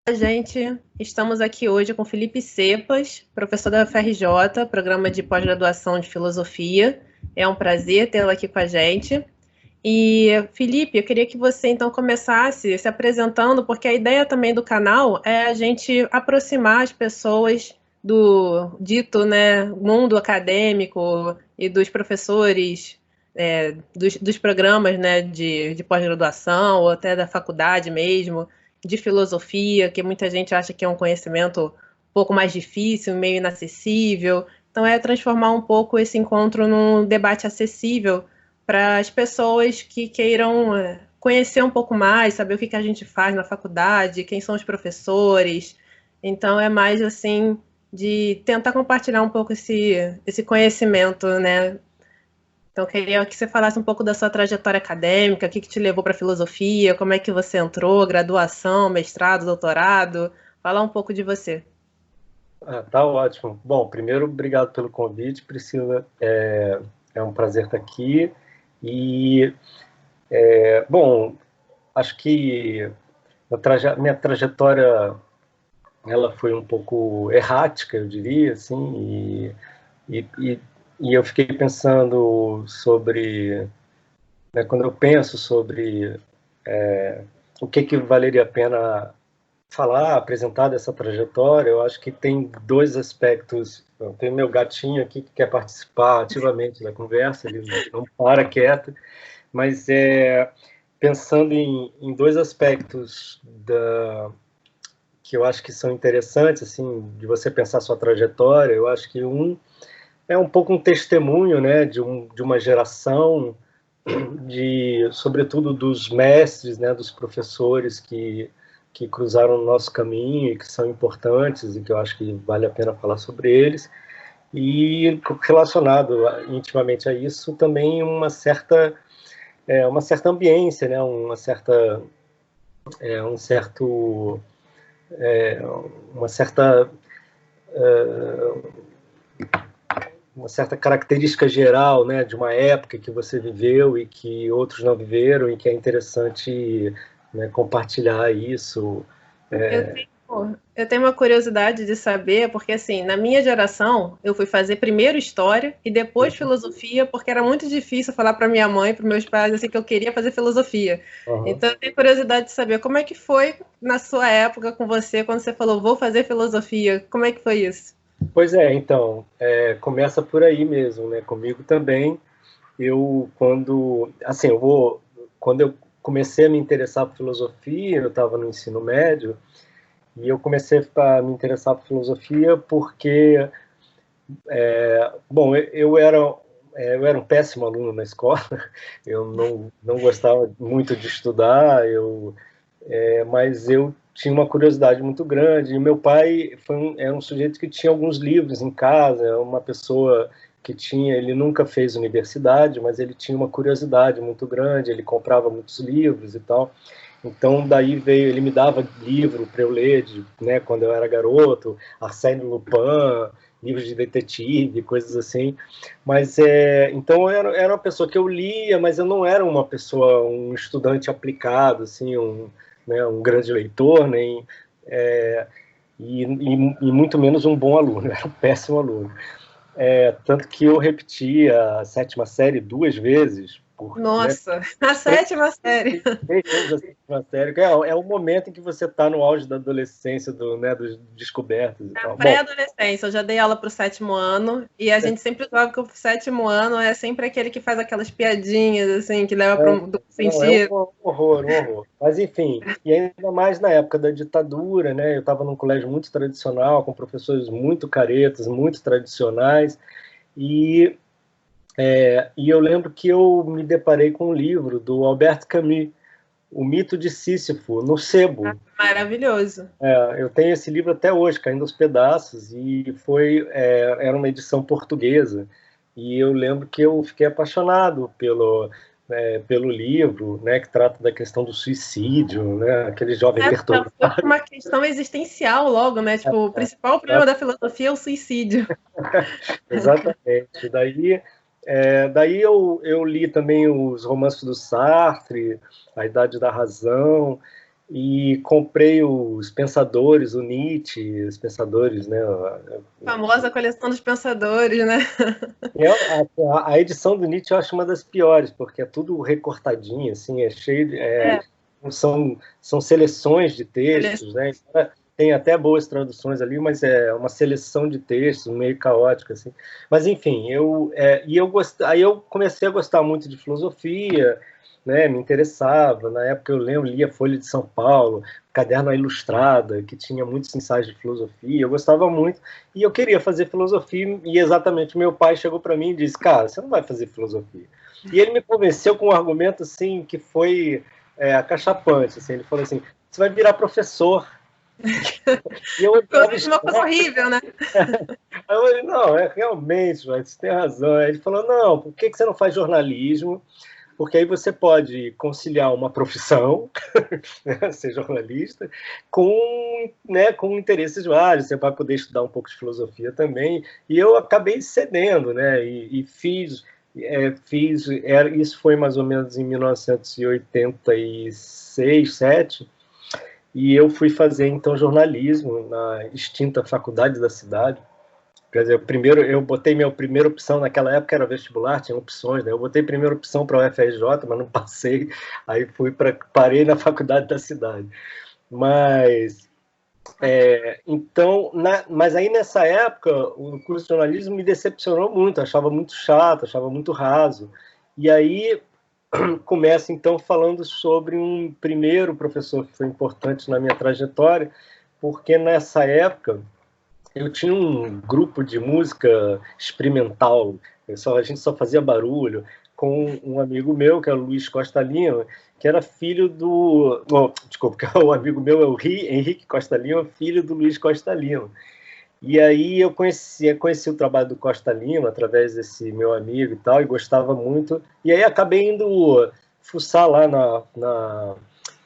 Gente, estamos aqui hoje com Felipe Cepas, professor da UFRJ, programa de pós-graduação de filosofia. É um prazer tê-lo aqui com a gente. E, Felipe, eu queria que você então começasse se apresentando, porque a ideia também do canal é a gente aproximar as pessoas do dito, né, mundo acadêmico e dos professores, dos programas, né, de pós-graduação ou até da faculdade mesmo, de filosofia, que muita gente acha que é um conhecimento um pouco mais difícil, meio inacessível. Então, é transformar um pouco esse encontro num debate acessível para as pessoas que queiram conhecer um pouco mais, saber o que a gente faz na faculdade, quem são os professores. Então, é mais assim de tentar compartilhar um pouco esse conhecimento, né? Então, eu queria que você falasse um pouco da sua trajetória acadêmica, o que te levou para a filosofia, como é que você entrou, graduação, mestrado, doutorado. Falar um pouco de você. Tá ótimo. Bom, primeiro, obrigado pelo convite, Priscila. É um prazer estar aqui. E, bom, acho que minha trajetória ela foi um pouco errática, eu diria, assim, e, e, e eu fiquei pensando sobre, né, quando eu penso sobre o que valeria a pena falar, apresentar dessa trajetória, eu acho que tem dois aspectos. Eu tenho meu gatinho aqui que quer participar ativamente da conversa, ele não para quieto, mas pensando em dois aspectos que eu acho que são interessantes, assim, de você pensar sua trajetória. Eu acho que um é um pouco um testemunho, né, de uma geração, sobretudo dos mestres, né, dos professores que cruzaram o nosso caminho e que são importantes e que eu acho que vale a pena falar sobre eles. E relacionado intimamente a isso também uma certa ambiência, né, um certo uma certa uma certa característica geral, né, de uma época que você viveu e que outros não viveram, e que é interessante, né, compartilhar isso. Eu tenho uma curiosidade de saber, porque assim, na minha geração, eu fui fazer primeiro história e depois filosofia, porque era muito difícil falar para minha mãe, para meus pais, assim, que eu queria fazer filosofia. Uhum. Então, eu tenho curiosidade de saber como é que foi na sua época com você, quando você falou, vou fazer filosofia. Como é que foi isso? Pois é, então, começa por aí mesmo, né? Comigo também. Assim, quando eu comecei a me interessar por filosofia, eu estava no ensino médio, e eu comecei a me interessar por filosofia porque, bom, eu era um péssimo aluno na escola, eu não gostava muito de estudar, mas eu tinha uma curiosidade muito grande. E meu pai era um sujeito que tinha alguns livros em casa, uma pessoa que ele nunca fez universidade, mas ele tinha uma curiosidade muito grande, ele comprava muitos livros e tal. Então, daí veio, ele me dava livro para eu ler, né, quando eu era garoto, Arsène Lupin, livros de detetive, coisas assim. Mas, então, era uma pessoa que eu lia, mas eu não era uma pessoa, um estudante aplicado, assim, né, um grande leitor, nem, e muito menos um bom aluno, era um péssimo aluno. Tanto que eu repeti a sétima série duas vezes, né, Nossa, a sétima série. 3 vezes a sétima série, que é o momento em que você está no auge da adolescência, né, dos descobertas e tal. Bom, Pré-adolescência, eu já dei aula para o sétimo ano, e a gente sempre joga que o sétimo ano é sempre aquele que faz aquelas piadinhas, assim, que leva para o duplo não, é um sentido. horror, um horror. Mas, enfim, e ainda mais na época da ditadura, né? Eu estava num colégio muito tradicional, com professores muito caretas, muito tradicionais, e, e eu lembro que eu me deparei com um livro do Albert Camus, O Mito de Sísifo, no sebo. Maravilhoso. Eu tenho esse livro até hoje, caindo aos pedaços, e era uma edição portuguesa. E eu lembro que eu fiquei apaixonado pelo livro, né, que trata da questão do suicídio, né, aquele jovem Já perturbado. foi uma questão existencial logo, né? Tipo, o principal problema da filosofia é o suicídio. Exatamente. Daí eu li também os romances do Sartre, A Idade da Razão, e comprei os Pensadores, o Nietzsche, os Pensadores, né? Famosa coleção dos pensadores, né? A edição do Nietzsche eu acho uma das piores, porque é tudo recortadinho, assim, é cheio de, são seleções de textos, né? Tem até boas traduções ali, mas é uma seleção de textos meio caótica, assim. Mas enfim, aí eu comecei a gostar muito de filosofia, né? Me interessava. Na época eu lia Folha de São Paulo, Caderno Ilustrada, que tinha muitos ensaios de filosofia. Eu gostava muito e eu queria fazer filosofia. E exatamente meu pai chegou para mim e disse: "Cara, você não vai fazer filosofia". E ele me convenceu com um argumento assim que foi acachapante. Assim, ele falou assim: "Você vai virar professor". E eu uma coisa horrível, né? Aí eu falei: "Não, realmente, você tem razão". Aí ele falou: "Não, por que você não faz jornalismo? Porque aí você pode conciliar uma profissão, né, ser jornalista, com interesses vários. Você vai poder estudar um pouco de filosofia também". E eu acabei cedendo, né? E isso foi mais ou menos em 1986, 7. E eu fui fazer, então, jornalismo na extinta Faculdade da Cidade. Quer dizer, eu botei minha primeira opção, naquela época era vestibular, tinha opções, né? Eu botei primeira opção para o UFRJ, mas não passei, aí parei na Faculdade da Cidade. Mas, mas aí nessa época, o curso de jornalismo me decepcionou muito, achava muito chato, achava muito raso. E aí começo, então, falando sobre um primeiro professor que foi importante na minha trajetória, porque nessa época eu tinha um grupo de música experimental, a gente só fazia barulho, com um amigo meu, que é o Luiz Costa Lima, que era filho do... desculpa, o amigo meu é o Henrique Costa Lima, filho do Luiz Costa Lima. E aí eu conheci o trabalho do Costa Lima através desse meu amigo e tal, e gostava muito. E aí acabei indo fuçar lá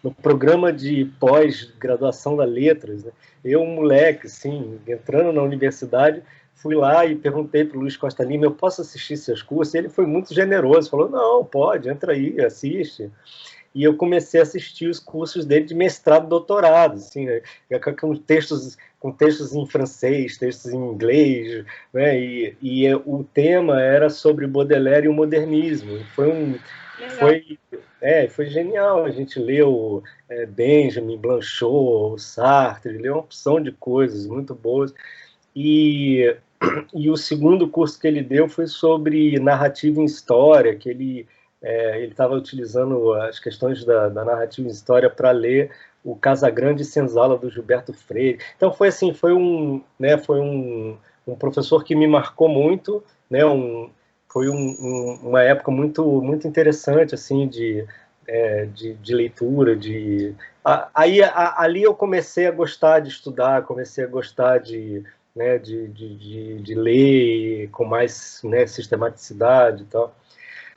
no programa de pós-graduação da Letras, né? Eu, um moleque, assim, entrando na universidade, fui lá e perguntei para o Luiz Costa Lima: "Eu posso assistir seus cursos?" E ele foi muito generoso, falou: "Não, pode, entra aí, assiste". E eu comecei a assistir os cursos dele de mestrado e doutorado, assim, né? Com textos em francês, textos em inglês, né? O tema era sobre Baudelaire e o modernismo. Foi genial. A gente leu Benjamin, Blanchot, Sartre, leu uma opção de coisas muito boas. E o segundo curso que ele deu foi sobre narrativa em história, que ele estava utilizando as questões da narrativa em história para ler o Casagrande e Senzala, do Gilberto Freire. Então foi assim, foi um professor que me marcou muito, né? Foi uma época muito muito interessante, assim, de leitura, ali eu comecei a gostar de estudar, comecei a gostar né, de ler com mais, né, sistematicidade e tal.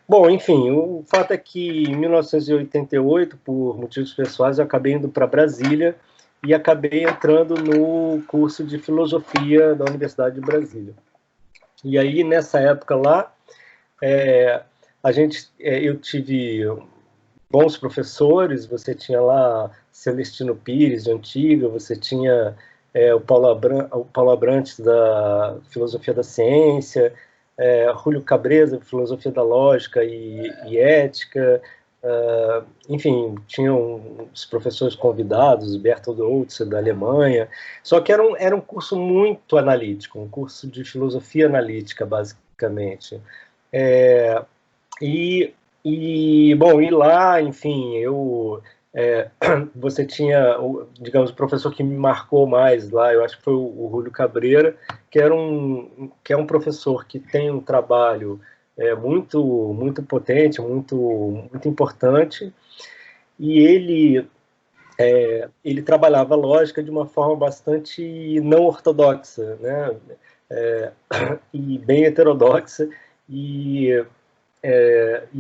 Bom, enfim, o fato é que em 1988, por motivos pessoais, eu acabei indo para Brasília e acabei entrando no curso de filosofia da Universidade de Brasília. E aí, nessa época lá, eu tive bons professores. Você tinha lá Celestino Pires, de Antiga, você tinha o Paulo Abrantes, da Filosofia da Ciência, Júlio Cabreza, Filosofia da Lógica e Ética, enfim, tinham os professores convidados, Bertold Outzer, da Alemanha, só que era um curso muito analítico, um curso de filosofia analítica, basicamente. Bom, e lá, enfim, você tinha, digamos, o professor que me marcou mais lá, eu acho que foi o Júlio Cabreira, que é um professor que tem um trabalho muito, muito potente, muito, muito importante, e ele trabalhava a lógica de uma forma bastante não ortodoxa, né? E bem heterodoxa, e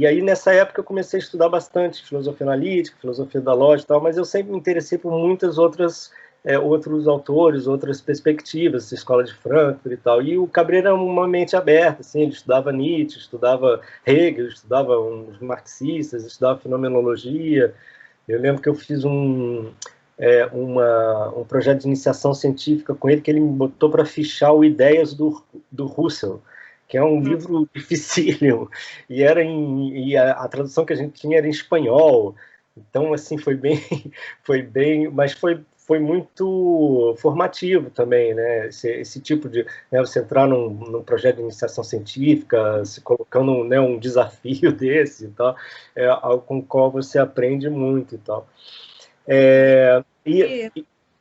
aí, nessa época, eu comecei a estudar bastante filosofia analítica, filosofia da lógica e tal, mas eu sempre me interessei por muitas outros autores, outras perspectivas, escola de Frankfurt e tal. E o Cabreira era uma mente aberta, assim, ele estudava Nietzsche, estudava Hegel, estudava os marxistas, estudava fenomenologia, Eu lembro que eu fiz um projeto de iniciação científica com ele, que ele me botou para fichar o Ideias do Russell, que é um livro dificílimo, e a tradução que a gente tinha era em espanhol. Então, assim, mas foi muito formativo também, né? Esse tipo de, né, você entrar num projeto de iniciação científica, se colocando, né, um desafio desse e tal, é algo com o qual você aprende muito e tal.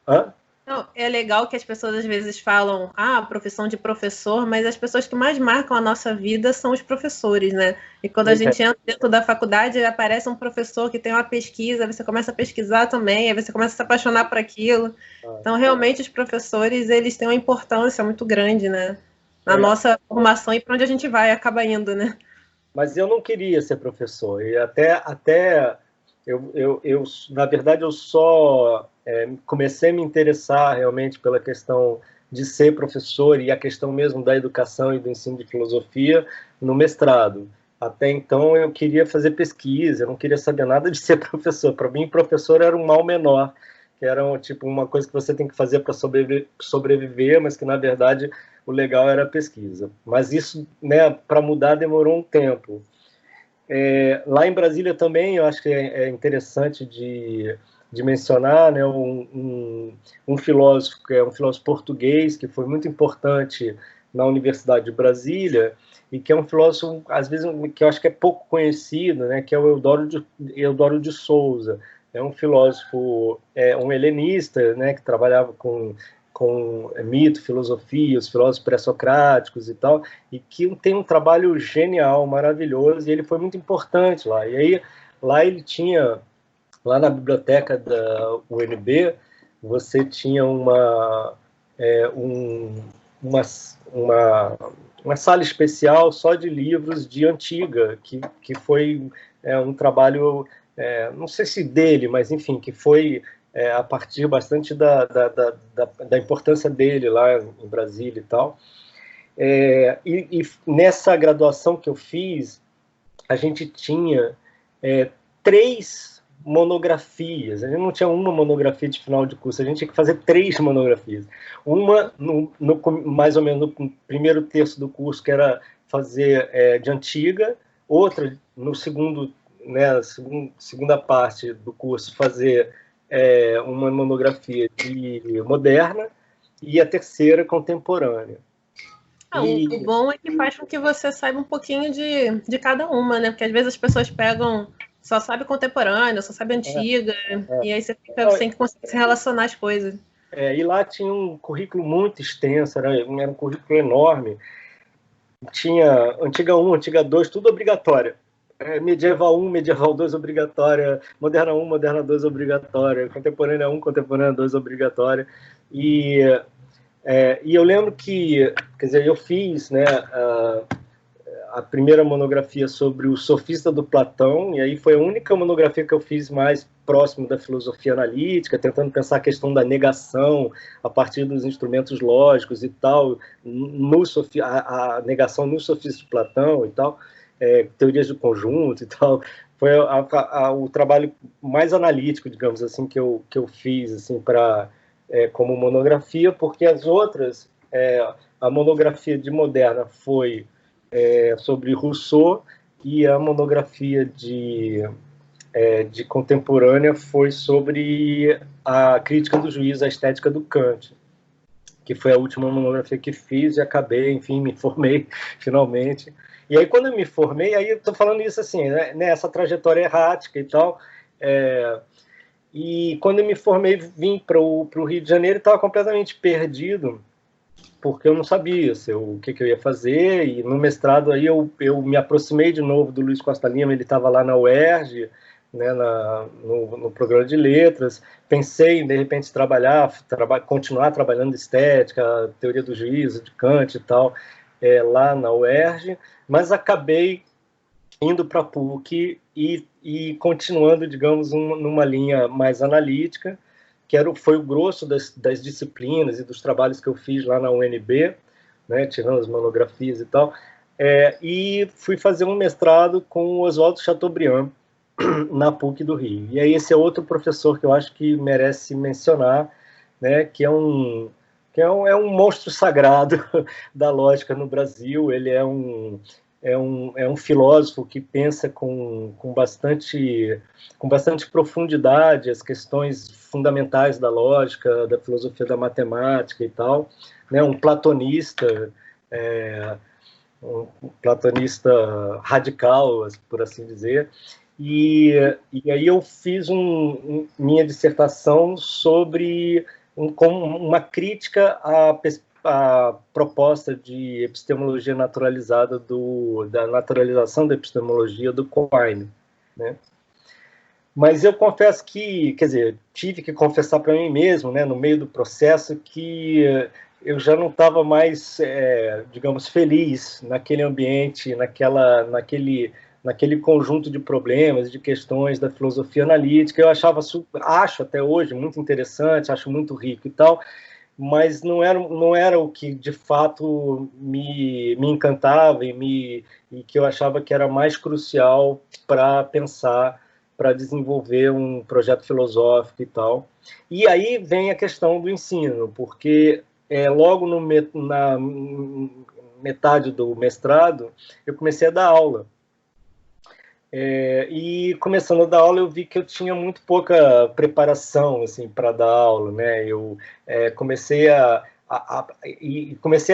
Hã? Não, é legal que as pessoas às vezes falam, profissão de professor, mas as pessoas que mais marcam a nossa vida são os professores, né? E quando a gente entra dentro da faculdade, aparece um professor que tem uma pesquisa, você começa a pesquisar também, aí você começa a se apaixonar por aquilo. Então, realmente, os professores, eles têm uma importância muito grande, né? Na nossa formação e para onde a gente vai, acaba indo, né? Mas eu não queria ser professor, e eu na verdade, eu só comecei a me interessar realmente pela questão de ser professor e a questão mesmo da educação e do ensino de filosofia no mestrado. Até então, eu queria fazer pesquisa, eu não queria saber nada de ser professor. Para mim, professor era um mal menor, que era tipo uma coisa que você tem que fazer para sobreviver, mas que, na verdade, o legal era a pesquisa. Mas isso, né, para mudar, demorou um tempo. Lá em Brasília também, eu acho que é interessante de mencionar, né, um filósofo, que é um filósofo português, que foi muito importante na Universidade de Brasília, e que é um filósofo, às vezes, que eu acho que é pouco conhecido, né, que é o Eudório de Souza. É um filósofo, um helenista, né, que trabalhava com mito, filosofia, os filósofos pré-socráticos e tal, e que tem um trabalho genial, maravilhoso, e ele foi muito importante lá. E aí, lá ele tinha, lá na biblioteca da UNB, você tinha uma sala especial só de livros de Antiga, que foi um trabalho, não sei se dele, mas enfim, que foi a partir bastante da importância dele lá em Brasília e tal. E nessa graduação que eu fiz, a gente tinha 3 monografias. A gente não tinha uma monografia de final de curso, a gente tinha que fazer 3 monografias. Uma, mais ou menos no primeiro terço do curso, que era fazer de Antiga, outra no segundo, né, segunda parte do curso, fazer uma monografia de Moderna, e a terceira, Contemporânea. O bom é que faz com que você saiba um pouquinho de cada uma, né? Porque às vezes as pessoas pegam, só sabe contemporânea, só sabe antiga, e aí você fica sem conseguir se relacionar as coisas. E lá tinha um currículo muito extenso, era um currículo enorme. Tinha Antiga 1, Antiga 2, tudo obrigatório. Medieval 1, Medieval 2 obrigatória, Moderna 1, Moderna 2 obrigatória, Contemporânea 1, Contemporânea 2 obrigatória. E eu lembro que, quer dizer, eu fiz, né, a primeira monografia sobre o Sofista do Platão, e aí foi a única monografia que eu fiz mais próximo da filosofia analítica, tentando pensar a questão da negação a partir dos instrumentos lógicos e tal, a negação no Sofista de Platão e tal, teorias do conjunto e tal. Foi o trabalho mais analítico, digamos assim, que eu fiz assim, como monografia, porque as outras, a monografia de Moderna foi sobre Rousseau, e a monografia de Contemporânea foi sobre a crítica do juízo à estética do Kant, que foi a última monografia que fiz, e acabei, enfim, me formei finalmente. E aí, quando eu me formei, aí eu estou falando isso assim, né, essa trajetória errática e tal, e quando eu me formei, vim para o Rio de Janeiro, e estava completamente perdido, porque eu não sabia o que eu ia fazer, e no mestrado aí eu me aproximei de novo do Luiz Costa Lima, ele estava lá na UERJ, né, no programa de letras, pensei em, de repente, continuar trabalhando estética, teoria do juízo, de Kant e tal, lá na UERJ, mas acabei indo para a PUC e continuando, digamos, numa linha mais analítica, que foi o grosso das disciplinas e dos trabalhos que eu fiz lá na UNB, né, tirando as monografias e tal, e fui fazer um mestrado com o Oswaldo Chateaubriand, na PUC do Rio. E aí esse é outro professor que eu acho que merece mencionar, né, que é um monstro sagrado da lógica no Brasil. Ele é um filósofo que pensa com bastante profundidade as questões fundamentais da lógica, da filosofia da matemática e tal, né, um platonista um platonista radical, por assim dizer. E aí eu fiz minha dissertação sobre como uma crítica à proposta de epistemologia naturalizada da naturalização da epistemologia do Quine, né? Mas eu confesso que, quer dizer, tive que confessar para mim mesmo, né, no meio do processo, que eu já não estava mais, digamos, feliz naquele ambiente, naquele conjunto de problemas, de questões da filosofia analítica. Eu acho até hoje muito interessante, acho muito rico e tal, mas não era o que de fato me encantava e que eu achava que era mais crucial para pensar, para desenvolver um projeto filosófico e tal. E aí vem a questão do ensino, porque logo na metade do mestrado eu comecei a dar aula. E começando a dar aula eu vi que eu tinha muito pouca preparação assim, para dar aula, né? Eu comecei a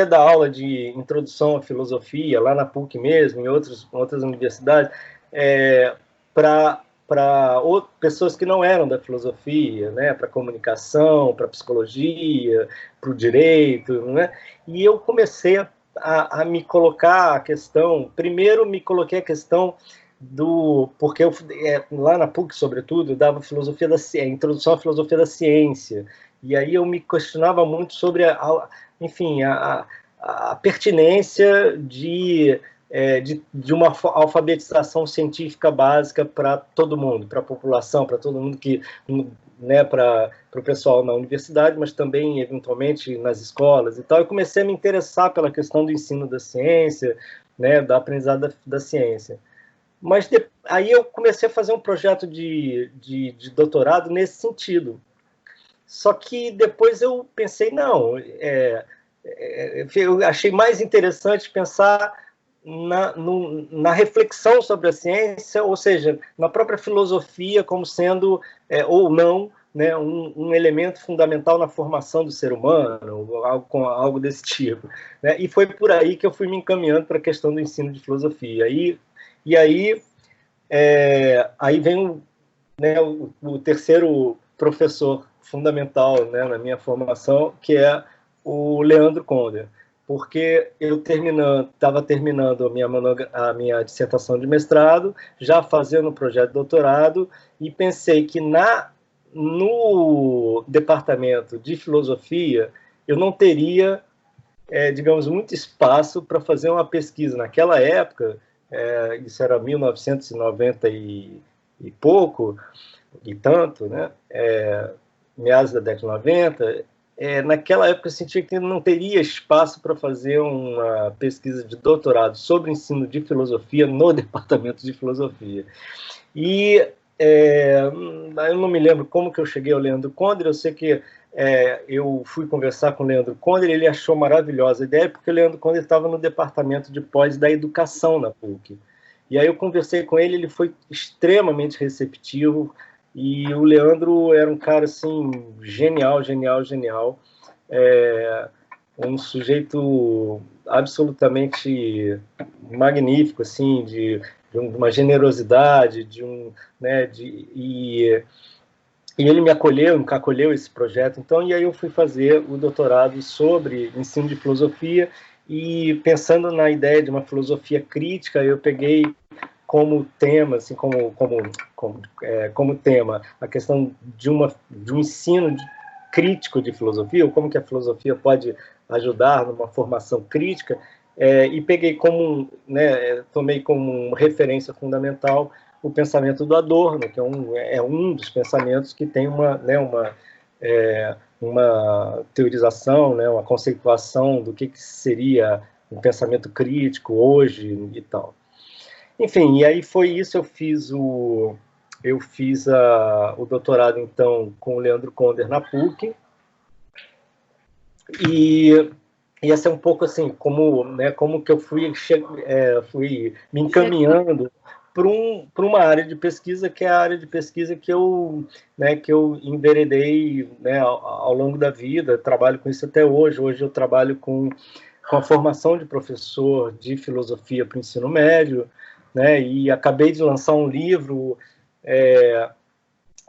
dar aula de introdução à filosofia lá na PUC mesmo, em outras universidades, para pessoas que não eram da filosofia, né? Para comunicação, para psicologia, para o direito, né? E eu comecei a me colocar a questão. Primeiro me coloquei a questão porque eu, lá na PUC, sobretudo, eu dava introdução à filosofia da ciência, e aí eu me questionava muito sobre enfim, a pertinência de uma alfabetização científica básica para todo mundo, para a população, para todo mundo que, né, para o pessoal na universidade, mas também, eventualmente, nas escolas e tal. Eu comecei a me interessar pela questão do ensino da ciência, né, da aprendizado da ciência. Mas aí eu comecei a fazer um projeto de doutorado nesse sentido. Só que depois eu pensei, não, eu achei mais interessante pensar na reflexão sobre a ciência, ou seja, na própria filosofia como sendo, ou não, né, um elemento fundamental na formação do ser humano, algo desse tipo, né? E foi por aí que eu fui me encaminhando para a questão do ensino de filosofia. E aí vem o terceiro professor fundamental, né, na minha formação, que é o Leandro Konder, porque eu estava terminando a minha dissertação de mestrado, já fazendo um projeto de doutorado, e pensei que no departamento de filosofia eu não teria, digamos, muito espaço para fazer uma pesquisa. Naquela época, isso era 1990 e pouco, e tanto, né? Meados da década de 90, naquela época eu sentia que não teria espaço para fazer uma pesquisa de doutorado sobre ensino de filosofia no departamento de filosofia. E eu não me lembro como que eu cheguei ao Leandro Konder. Eu sei que eu fui conversar com o Leandro Konder, ele achou maravilhosa a ideia, porque o Leandro Konder estava no departamento de pós da educação na PUC. E aí eu conversei com ele, ele foi extremamente receptivo, e o Leandro era um cara assim, genial, um sujeito absolutamente magnífico, assim, de uma generosidade, e ele me acolheu esse projeto. Então, e aí eu fui fazer o doutorado sobre ensino de filosofia, e pensando na ideia de uma filosofia crítica, eu peguei como tema, assim, como tema a questão de um ensino crítico de filosofia, ou como que a filosofia pode ajudar numa formação crítica, e peguei tomei como referência fundamental o pensamento do Adorno, que é um dos pensamentos que tem uma teorização, né, uma conceituação do que seria um pensamento crítico hoje e tal. Enfim, e aí foi isso, eu fiz eu fiz o doutorado, então, com o Leandro Conder na PUC, e essa é um pouco assim, como que eu fui me encaminhando para uma área de pesquisa, que é a área de pesquisa que eu enveredei, né, ao longo da vida, trabalho com isso até hoje. Hoje eu trabalho com a formação de professor de filosofia para o ensino médio, né, e acabei de lançar um livro,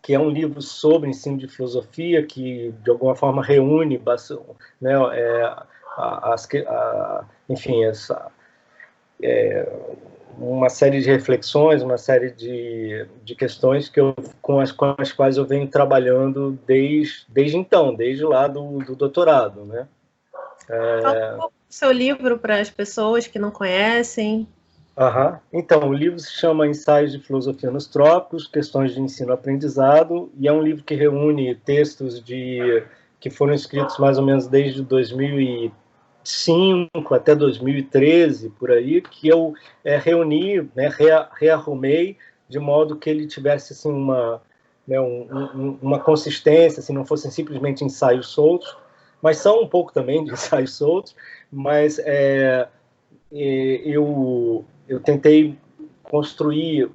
que é um livro sobre ensino de filosofia, que de alguma forma reúne, né, enfim, uma série de reflexões, uma série de questões com as quais eu venho trabalhando desde então, desde lá do doutorado, né? Fala um pouco do seu livro para as pessoas que não conhecem. Então, o livro se chama Ensaios de Filosofia nos Trópicos, Questões de Ensino-Aprendizado, e é um livro que reúne textos que foram escritos mais ou menos desde 2005 até 2013, por aí, que eu reuni, né, rearrumei, de modo que ele tivesse assim, uma consistência, assim, não fossem simplesmente ensaios soltos, mas são um pouco também de ensaios soltos, mas eu tentei construir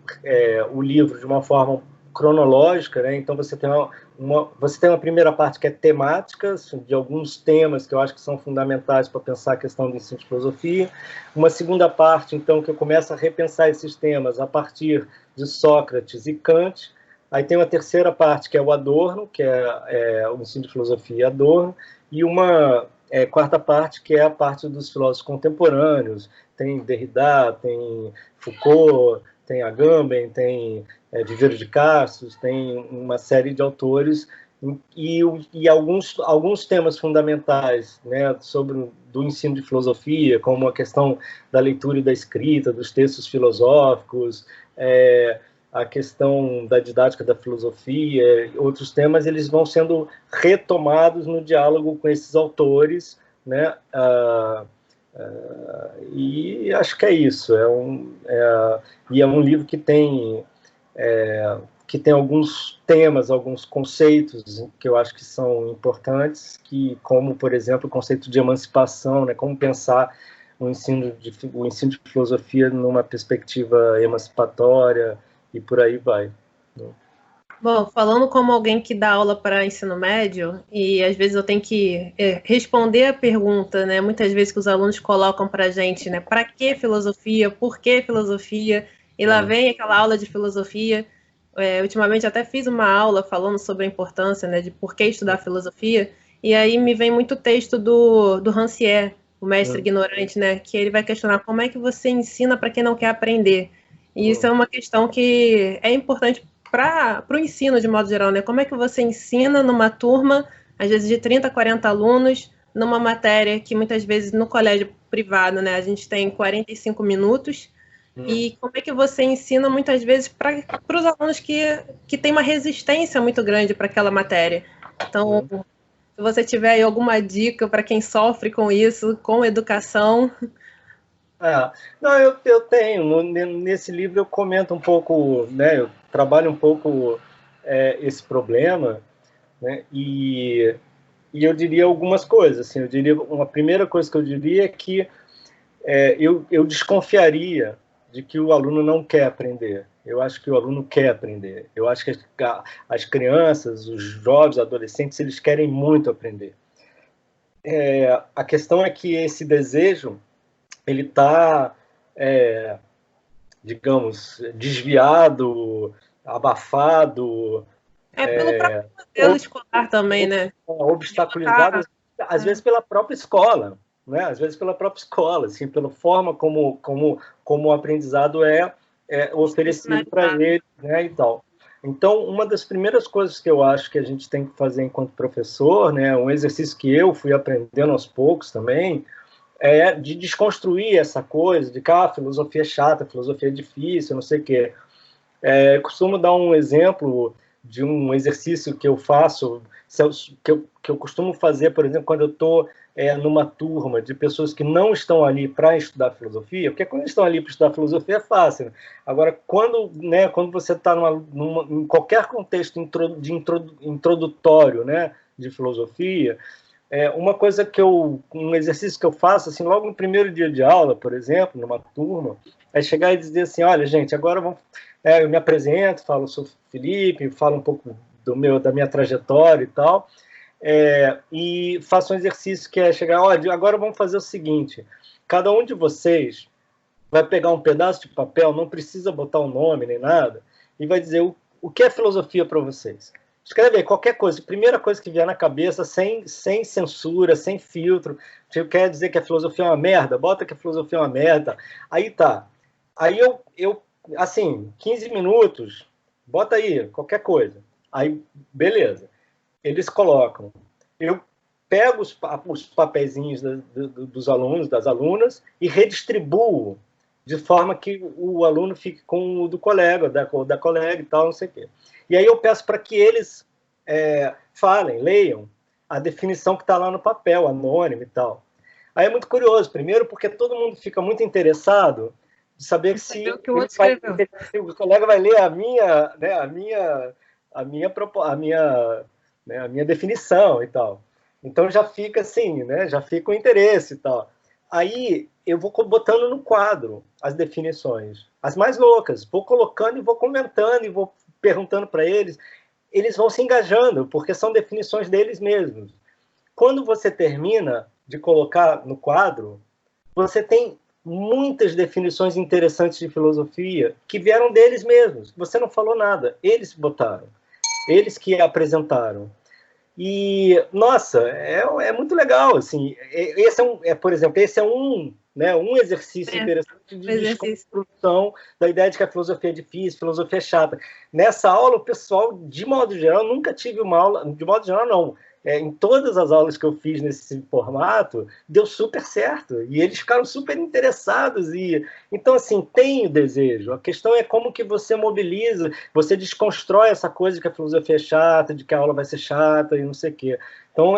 o livro de uma forma cronológica, né? Então você tem uma primeira parte que é temática, de alguns temas que eu acho que são fundamentais para pensar a questão do ensino de filosofia. Uma segunda parte, então, que eu começo a repensar esses temas a partir de Sócrates e Kant. Aí tem uma terceira parte, que é o Adorno, que é o ensino de filosofia Adorno, e uma quarta parte, que é a parte dos filósofos contemporâneos. Tem Derrida, tem Foucault, tem Agamben, tem Viveiro de Castro, tem uma série de autores e alguns temas fundamentais, né, do ensino de filosofia, como a questão da leitura e da escrita, dos textos filosóficos, a questão da didática da filosofia, outros temas, eles vão sendo retomados no diálogo com esses autores, né? E acho que é isso. E é um livro que tem alguns temas, alguns conceitos que eu acho que são importantes, como, por exemplo, o conceito de emancipação, né? Como pensar o ensino de filosofia numa perspectiva emancipatória, e por aí vai. Bom, falando como alguém que dá aula para ensino médio, e às vezes eu tenho que responder a pergunta, né? Muitas vezes que os alunos colocam para a gente, né? Para que filosofia? Por que filosofia? E lá vem aquela aula de filosofia. Ultimamente até fiz uma aula falando sobre a importância, né, de por que estudar filosofia, e aí me vem muito texto do Rancière, o mestre ignorante, né, que ele vai questionar como é que você ensina para quem não quer aprender. E isso é uma questão que é importante para o ensino de modo geral, né? Como é que você ensina numa turma, às vezes de 30, 40 alunos, numa matéria que muitas vezes no colégio privado, né, a gente tem 45 minutos, e como é que você ensina muitas vezes para os alunos que têm uma resistência muito grande para aquela matéria. Então, se você tiver aí alguma dica para quem sofre com isso, com educação. Não, eu tenho. Nesse livro eu comento um pouco, né, eu trabalho um pouco esse problema, né, e eu diria algumas coisas. Assim, eu diria, uma primeira coisa que eu diria é que eu desconfiaria de que o aluno não quer aprender. Eu acho que o aluno quer aprender. Eu acho que as crianças, os jovens, adolescentes, eles querem muito aprender. A questão é que esse desejo, ele está, digamos, desviado, abafado. Pelo próprio modelo escolar também, né? Obstaculizado, às vezes pela própria escola. Né? Às vezes pela própria escola, assim, pela forma como o aprendizado é oferecido para ele, né, e tal. Então, uma das primeiras coisas que eu acho que a gente tem que fazer enquanto professor, né, um exercício que eu fui aprendendo aos poucos também, é de desconstruir essa coisa de que a filosofia é chata, a filosofia é difícil, não sei o quê. Costumo dar um exemplo de um exercício que eu faço, que eu costumo fazer, por exemplo, quando eu estou numa turma de pessoas que não estão ali para estudar filosofia, porque quando estão ali para estudar filosofia é fácil, né? Agora, quando você está em qualquer contexto introdutório, né, de filosofia, uma coisa um exercício que eu faço, assim, logo no primeiro dia de aula, por exemplo, numa turma, é chegar e dizer assim, olha, gente, agora eu me apresento, falo, sou Felipe, falo um pouco da minha trajetória e tal, e faço um exercício que é chegar, olha, agora vamos fazer o seguinte, cada um de vocês vai pegar um pedaço de papel, não precisa botar um nome nem nada, e vai dizer o que é filosofia para vocês. Escreve aí qualquer coisa, primeira coisa que vier na cabeça, sem censura, sem filtro. Quer dizer que a filosofia é uma merda? Bota que a filosofia é uma merda. Aí tá. Aí eu assim, 15 minutos, bota aí, qualquer coisa. Aí, beleza. Eles colocam. Eu pego os papeizinhos dos alunos, das alunas, e redistribuo de forma que o aluno fique com o do colega, da colega e tal, não sei o quê. E aí eu peço para que eles falem, leiam a definição que está lá no papel, anônimo e tal. Aí é muito curioso, primeiro porque todo mundo fica muito interessado de saber se o colega vai ler a minha definição e tal. Então já fica assim, né? Já fica o interesse e tal. Aí eu vou botando no quadro as definições, as mais loucas, vou colocando e vou comentando e vou perguntando para eles. Eles vão se engajando, porque são definições deles mesmos. Quando você termina de colocar no quadro, você tem muitas definições interessantes de filosofia que vieram deles mesmos. Você não falou nada, eles botaram, eles que apresentaram. E, nossa, é muito legal, assim, por exemplo, esse é um exercício interessante de desconstrução da ideia de que a filosofia é difícil, filosofia é chata. Nessa aula, o pessoal, de modo geral, nunca tive uma aula, de modo geral, não, em todas as aulas que eu fiz nesse formato, deu super certo, e eles ficaram super interessados, então, assim, tem o desejo, a questão é como que você mobiliza, você desconstrói essa coisa de que a filosofia é chata, de que a aula vai ser chata, e não sei o quê. Então,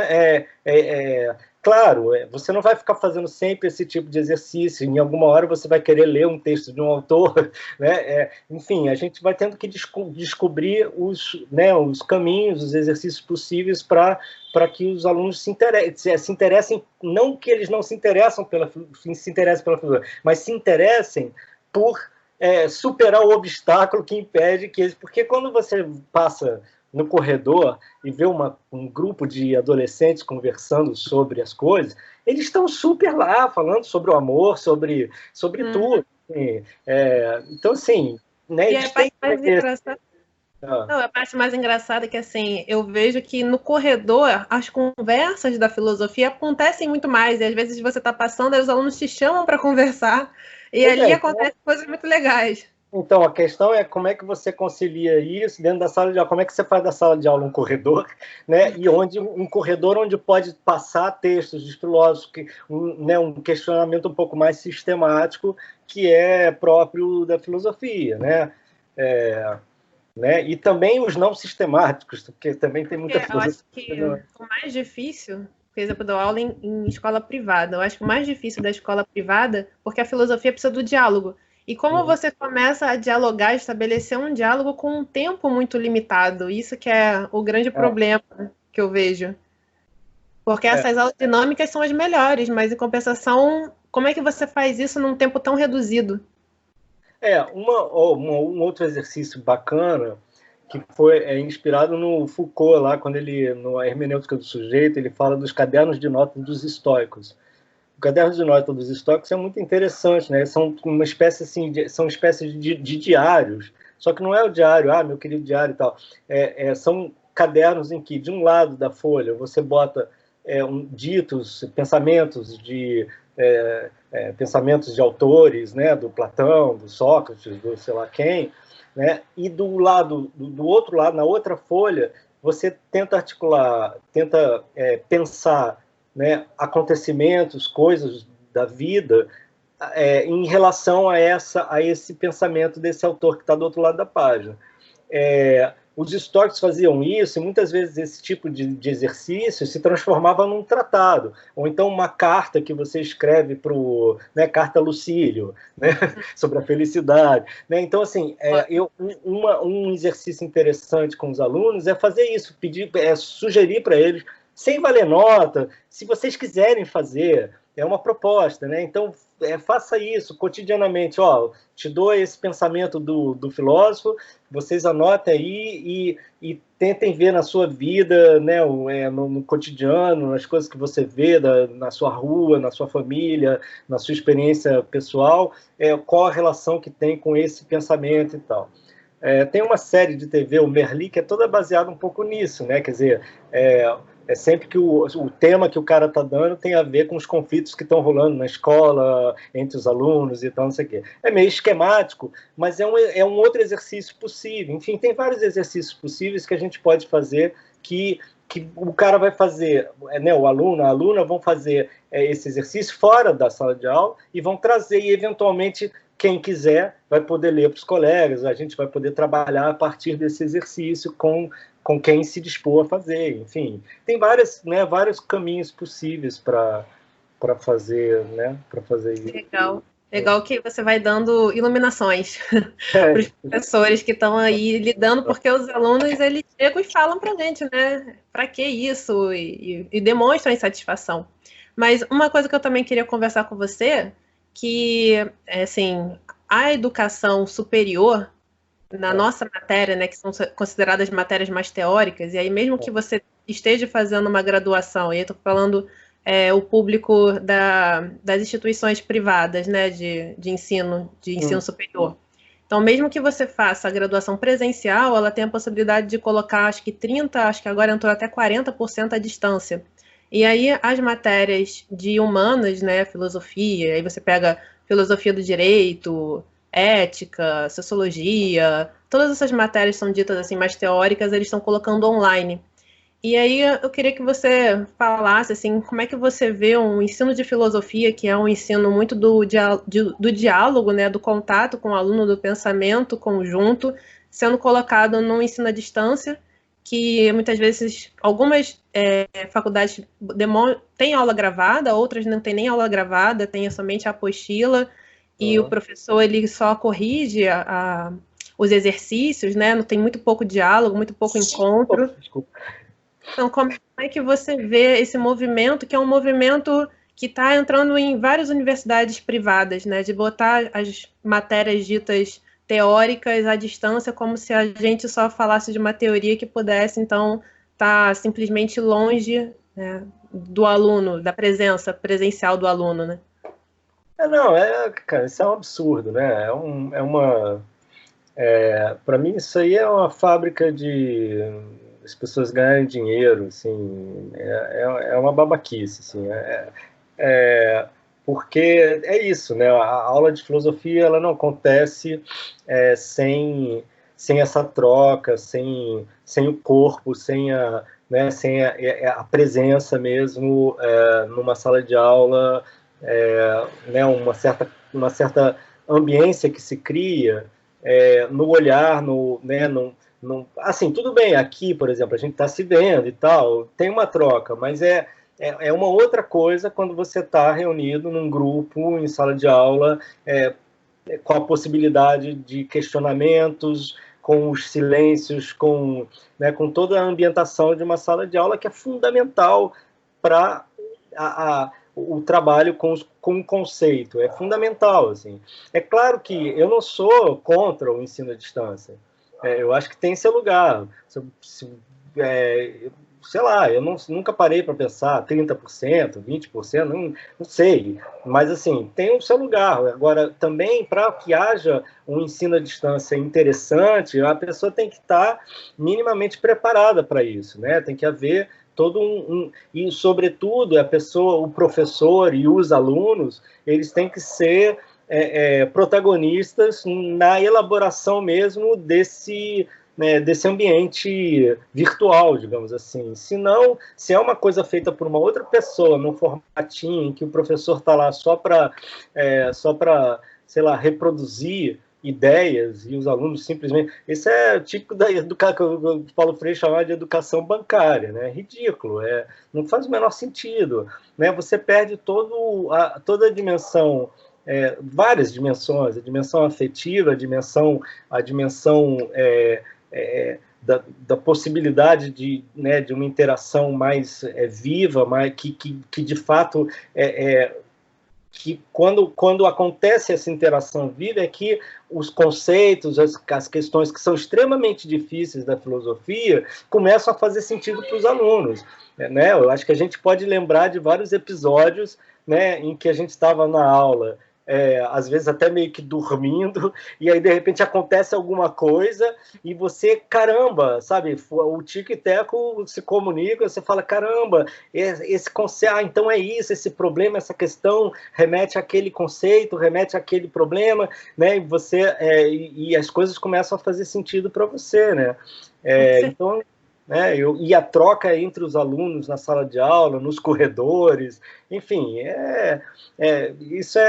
claro, você não vai ficar fazendo sempre esse tipo de exercício, em alguma hora você vai querer ler um texto de um autor, né? Enfim, a gente vai tendo que descobrir os caminhos, os exercícios possíveis para que os alunos se interessem, não que eles não se interessem pela filosofia, mas se interessem por superar o obstáculo que impede que eles... Porque quando você passa no corredor e vê um grupo de adolescentes conversando sobre as coisas, eles estão super lá, falando sobre o amor, sobre tudo. Então, assim... Né, e a parte mais engraçada... Não, a parte mais engraçada é que, assim, eu vejo que no corredor as conversas da filosofia acontecem muito mais, e às vezes você está passando e os alunos te chamam para conversar, e ali acontecem coisas muito legais. Então, a questão é como é que você concilia isso dentro da sala de aula, como é que você faz da sala de aula um corredor, né? E um corredor onde pode passar textos de filósofos, um questionamento um pouco mais sistemático, que é próprio da filosofia, né? E também os não sistemáticos, porque também tem muita filosofia. Eu acho que o mais difícil, por exemplo, eu dou aula em escola privada, eu acho que o mais difícil da escola privada, porque a filosofia precisa do diálogo. E como você começa a dialogar, estabelecer um diálogo com um tempo muito limitado, isso que é o grande problema que eu vejo. Porque essas aulas dinâmicas são as melhores, mas em compensação, como é que você faz isso num tempo tão reduzido? Um outro exercício bacana que foi inspirado no Foucault, lá quando no Hermenêutica do Sujeito, ele fala dos cadernos de notas dos estoicos. O caderno de notas dos estoicos é muito interessante, né? São uma espécie assim, são espécies de diários, só que não é o diário, meu querido diário e tal. São cadernos em que, de um lado da folha, você bota ditos, pensamentos pensamentos de autores, né? Do Platão, do Sócrates, do sei lá quem, né? E do outro lado, na outra folha, você tenta articular, pensar, né, acontecimentos, coisas da vida em relação a esse pensamento desse autor que está do outro lado da página. os estoicos faziam isso, e muitas vezes esse tipo de exercício se transformava num tratado, ou então uma carta que você escreve para o, né, carta Lucílio, né, sobre a felicidade. Né? Então, assim, um exercício interessante com os alunos é fazer isso, sugerir para eles, sem valer nota, se vocês quiserem fazer, é uma proposta, né? Então, faça isso cotidianamente. Ó, te dou esse pensamento do filósofo, vocês anotem aí e tentem ver na sua vida, né, no cotidiano, nas coisas que você vê na sua rua, na sua família, na sua experiência pessoal, qual a relação que tem com esse pensamento e tal. Tem uma série de TV, o Merli, que é toda baseada um pouco nisso, né? Quer dizer, sempre que o tema que o cara está dando tem a ver com os conflitos que estão rolando na escola, entre os alunos e tal, não sei o quê. É meio esquemático, mas é um outro exercício possível. Enfim, tem vários exercícios possíveis que a gente pode fazer que o cara vai fazer, né, o aluno, a aluna vão fazer esse exercício fora da sala de aula e vão trazer, e eventualmente quem quiser vai poder ler para os colegas, a gente vai poder trabalhar a partir desse exercício com quem se dispor a fazer. Enfim, tem vários caminhos possíveis para fazer, né, para fazer isso. Legal que você vai dando iluminações para os professores que estão aí lidando, porque os alunos eles chegam e falam para a gente, né? Para que isso? E demonstram insatisfação. Mas uma coisa que eu também queria conversar com você, que assim, a educação superior, na nossa matéria, né, que são consideradas matérias mais teóricas, e aí mesmo que você esteja fazendo uma graduação, e eu estou falando o público das instituições privadas, né, de ensino superior. Então, mesmo que você faça a graduação presencial, ela tem a possibilidade de colocar, acho que agora entrou até 40% à distância. E aí as matérias de humanas, né, filosofia, aí você pega filosofia do direito, ética, sociologia, todas essas matérias são ditas assim mais teóricas, eles estão colocando online. E aí eu queria que você falasse assim, como é que você vê um ensino de filosofia, que é um ensino muito do diálogo, né, do contato com o aluno, do pensamento conjunto, sendo colocado num ensino à distância, que muitas vezes algumas faculdades têm aula gravada, outras não têm nem aula gravada, tem somente a apostila, e o professor ele só corrige os exercícios, né? Não tem muito pouco diálogo, muito pouco encontro. Desculpa. Então, como é que você vê esse movimento, que é um movimento que está entrando em várias universidades privadas, né? De botar as matérias ditas teóricas à distância, como se a gente só falasse de uma teoria que pudesse, então, estar simplesmente longe, né, do aluno, da presença presencial do aluno, né? Cara, isso é um absurdo, né? Para mim, isso aí é uma fábrica de as pessoas ganharem dinheiro, assim, é uma babaquice, assim, porque é isso, né? A aula de filosofia ela não acontece sem essa troca, sem o corpo, sem a presença mesmo numa sala de aula, né? Uma certa ambiência que se cria no olhar, né? Assim, tudo bem, aqui, por exemplo, a gente está se vendo e tal, tem uma troca, mas é uma outra coisa quando você está reunido num grupo, em sala de aula, com a possibilidade de questionamentos, com os silêncios, né, com toda a ambientação de uma sala de aula que é fundamental para o trabalho com o conceito, é fundamental. Assim. É claro que eu não sou contra o ensino à distância, eu acho que tem seu lugar. Sei lá, eu nunca parei para pensar 30%, 20%, não sei, mas assim, tem o seu lugar. Agora, também, para que haja um ensino à distância interessante, a pessoa tem que estar minimamente preparada para isso, né? Tem que haver todo e, sobretudo, o professor e os alunos, eles têm que ser protagonistas na elaboração mesmo desse ambiente virtual, digamos assim. Se é uma coisa feita por uma outra pessoa, num formatinho em que o professor está lá só para sei lá, reproduzir ideias e os alunos simplesmente... Esse é típico da educação que o Paulo Freire chamava de educação bancária, né? É ridículo, não faz o menor sentido, né? Você perde toda a dimensão, várias dimensões, a dimensão afetiva, a dimensão da possibilidade de uma interação mais viva, que de fato que quando acontece essa interação viva é que os conceitos, as questões que são extremamente difíceis da filosofia começam a fazer sentido para os alunos, né? Eu acho que a gente pode lembrar de vários episódios, né, em que a gente estava na aula, às vezes até meio que dormindo, e aí de repente acontece alguma coisa e você, caramba, sabe, o Tico e Teco se comunicam, você fala, caramba, esse conceito, então é isso, esse problema, essa questão remete àquele conceito, remete àquele problema, né, e as coisas começam a fazer sentido para você, né? Então, e a troca entre os alunos na sala de aula, nos corredores, enfim, isso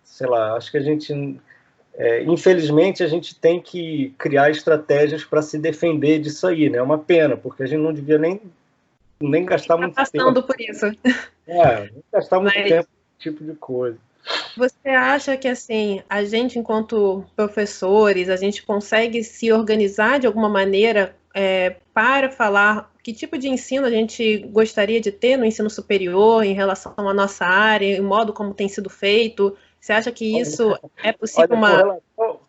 sei lá, acho que a gente, infelizmente, a gente tem que criar estratégias para se defender disso aí, né? É uma pena, porque a gente não devia nem gastar muito tempo. Passando por isso. Nem gastar muito tempo nesse tipo de coisa. Você acha que, assim, a gente, enquanto professores, a gente consegue se organizar de alguma maneira para falar que tipo de ensino a gente gostaria de ter no ensino superior em relação à nossa área, o modo como tem sido feito? Você acha que isso é possível?